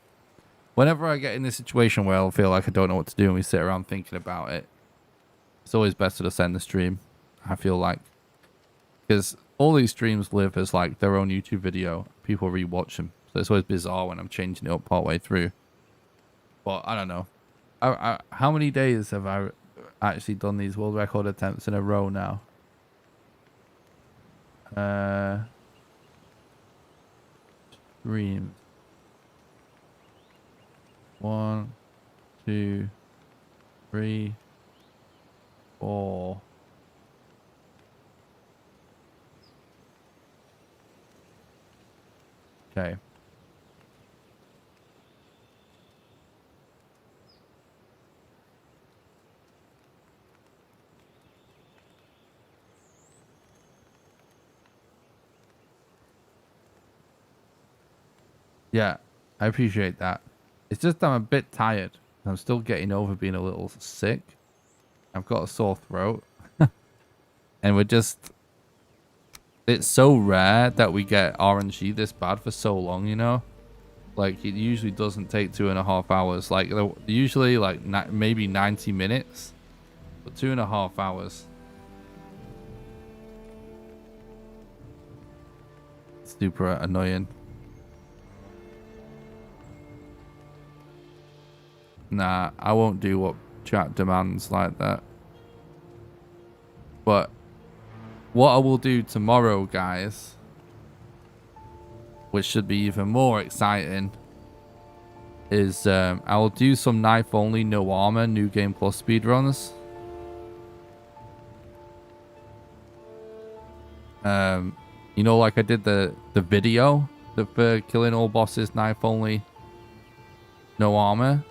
Whenever I get in this situation where I feel like I don't know what to do and we sit around thinking about it, it's always best to just end the stream. I feel like, because all these streams live as like their own YouTube video. People rewatch them, so it's always bizarre when I'm changing it up partway through. But I don't know. How many days have I actually done these world record attempts in a row now? Streams. 1, 2, 3, 4. Okay. Yeah, I appreciate that. It's just I'm a bit tired. I'm still getting over being a little sick. I've got a sore throat. And we're just... It's so rare that we get RNG this bad for so long, you know? Like, it usually doesn't take 2.5 hours. Like, usually, like, maybe 90 minutes. But 2.5 hours. Super annoying. Nah, I won't do what chat demands like that. But what I will do tomorrow, guys, which should be even more exciting, is I will do some knife only, no armor, new game plus speedruns. You know, like I did the video for killing all bosses, knife only, no armor.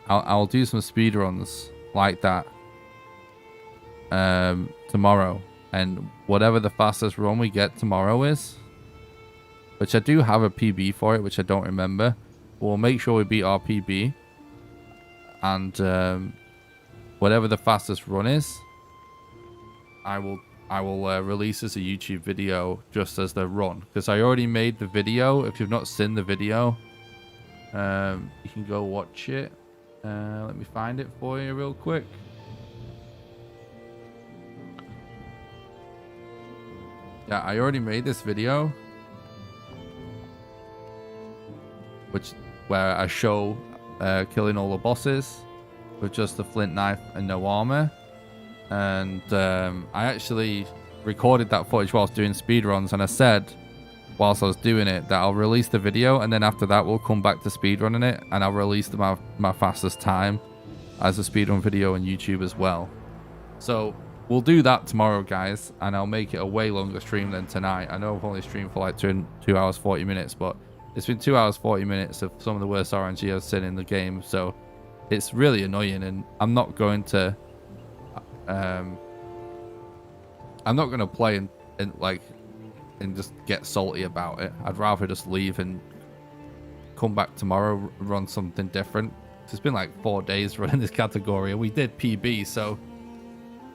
I'll do some speedruns like that tomorrow, and whatever the fastest run we get tomorrow is, which I do have a PB for it, which I don't remember. We'll make sure we beat our PB, and whatever the fastest run is, I will release as a YouTube video just as the run, because I already made the video. If you've not seen the video, you can go watch it. Let me find it for you real quick. Yeah, I already made this video, where I show killing all the bosses with just the flint knife and no armor. And I actually recorded that footage whilst doing speedruns, and I said whilst I was doing it that I'll release the video, and then after that we'll come back to speedrunning it, and I'll release my fastest time as a speedrun video on YouTube as well. So we'll do that tomorrow, guys, and I'll make it a way longer stream than tonight. I know I've only streamed for like 2 hours 40 minutes, but it's been 2 hours 40 minutes of some of the worst RNG I've seen in the game, so it's really annoying. And I'm not going to play and just get salty about it. I'd rather just leave and come back tomorrow, run something different. It's been like 4 days running this category, and we did PB, so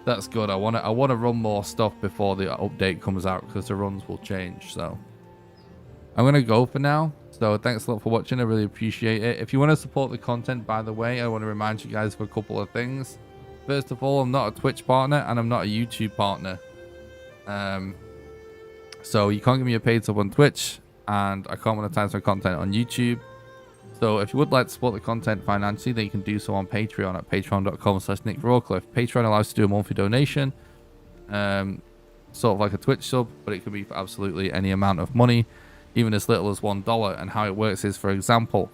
that's good. I want to run more stuff before the update comes out, because the runs will change. So I'm gonna go for now. So thanks a lot for watching. I really appreciate it. If you want to support the content, by the way, I want to remind you guys of a couple of things. First of all, I'm not a Twitch partner, and I'm not a YouTube partner. So you can't give me a paid sub on Twitch, and I can't monetize my content on YouTube. So if you would like to support the content financially, then you can do so on Patreon at patreon.com/NickRawcliffe. Patreon allows you to do a monthly donation, sort of like a Twitch sub, but it can be for absolutely any amount of money, even as little as $1. And how it works is, for example,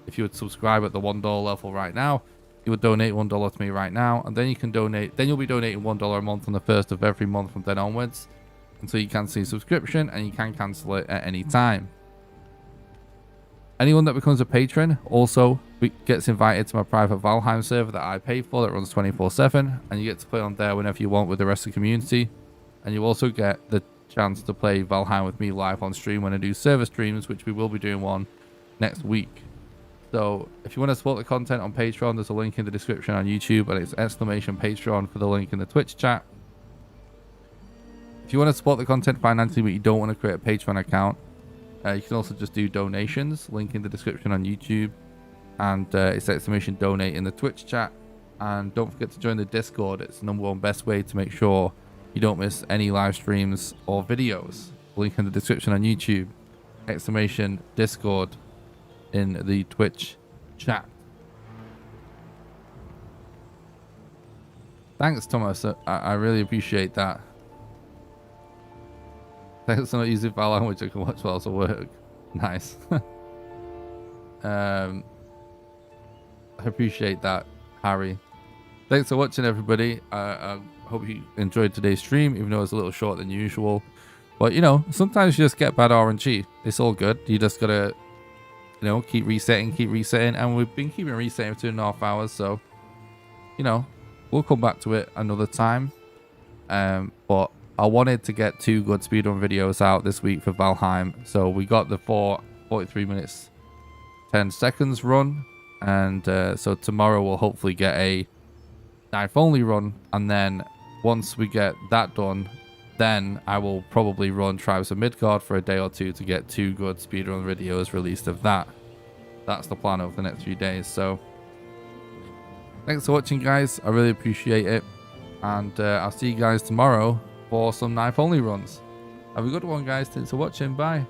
if you would subscribe at the $1 level right now, you would donate $1 to me right now, and then you can donate. Then you'll be donating $1 a month on the 1st of every month from then onwards, until you cancel your subscription, and you can cancel it at any time. Anyone that becomes a patron also gets invited to my private Valheim server that I pay for, that runs 24/7, and you get to play on there whenever you want with the rest of the community. And you also get the chance to play Valheim with me live on stream when I do server streams, which we will be doing one next week. So if you want to support the content on Patreon, there's a link in the description on YouTube, and it's !Patreon for the link in the Twitch chat. If you want to support the content financially but you don't want to create a Patreon account, you can also just do donations. Link in the description on YouTube, and it's !Donate in the Twitch chat. And don't forget to join the Discord. It's the #1 best way to make sure you don't miss any live streams or videos. Link in the description on YouTube. !Discord in the Twitch chat. Thanks, Thomas. I really appreciate that. Thanks for not using Valheim, which I can watch while I work. Nice. I appreciate that, Harry. Thanks for watching, everybody. I hope you enjoyed today's stream, even though it's a little shorter than usual. But, you know, sometimes you just get bad RNG. It's all good. You just got to, you know, keep resetting. And we've been keeping resetting for 2.5 hours. So, you know, we'll come back to it another time. But I wanted to get 2 good speedrun videos out this week for Valheim. So we got the 43 minutes, 10 seconds run. And so tomorrow we'll hopefully get a knife only run, and then once we get that done, then I will probably run Tribes of Midgard for a day or 2 to get 2 good speedrun videos released of that. That's the plan over the next few days. So thanks for watching, guys. I really appreciate it, and I'll see you guys tomorrow for some knife only runs. Have a good one, guys. Thanks for watching. Bye.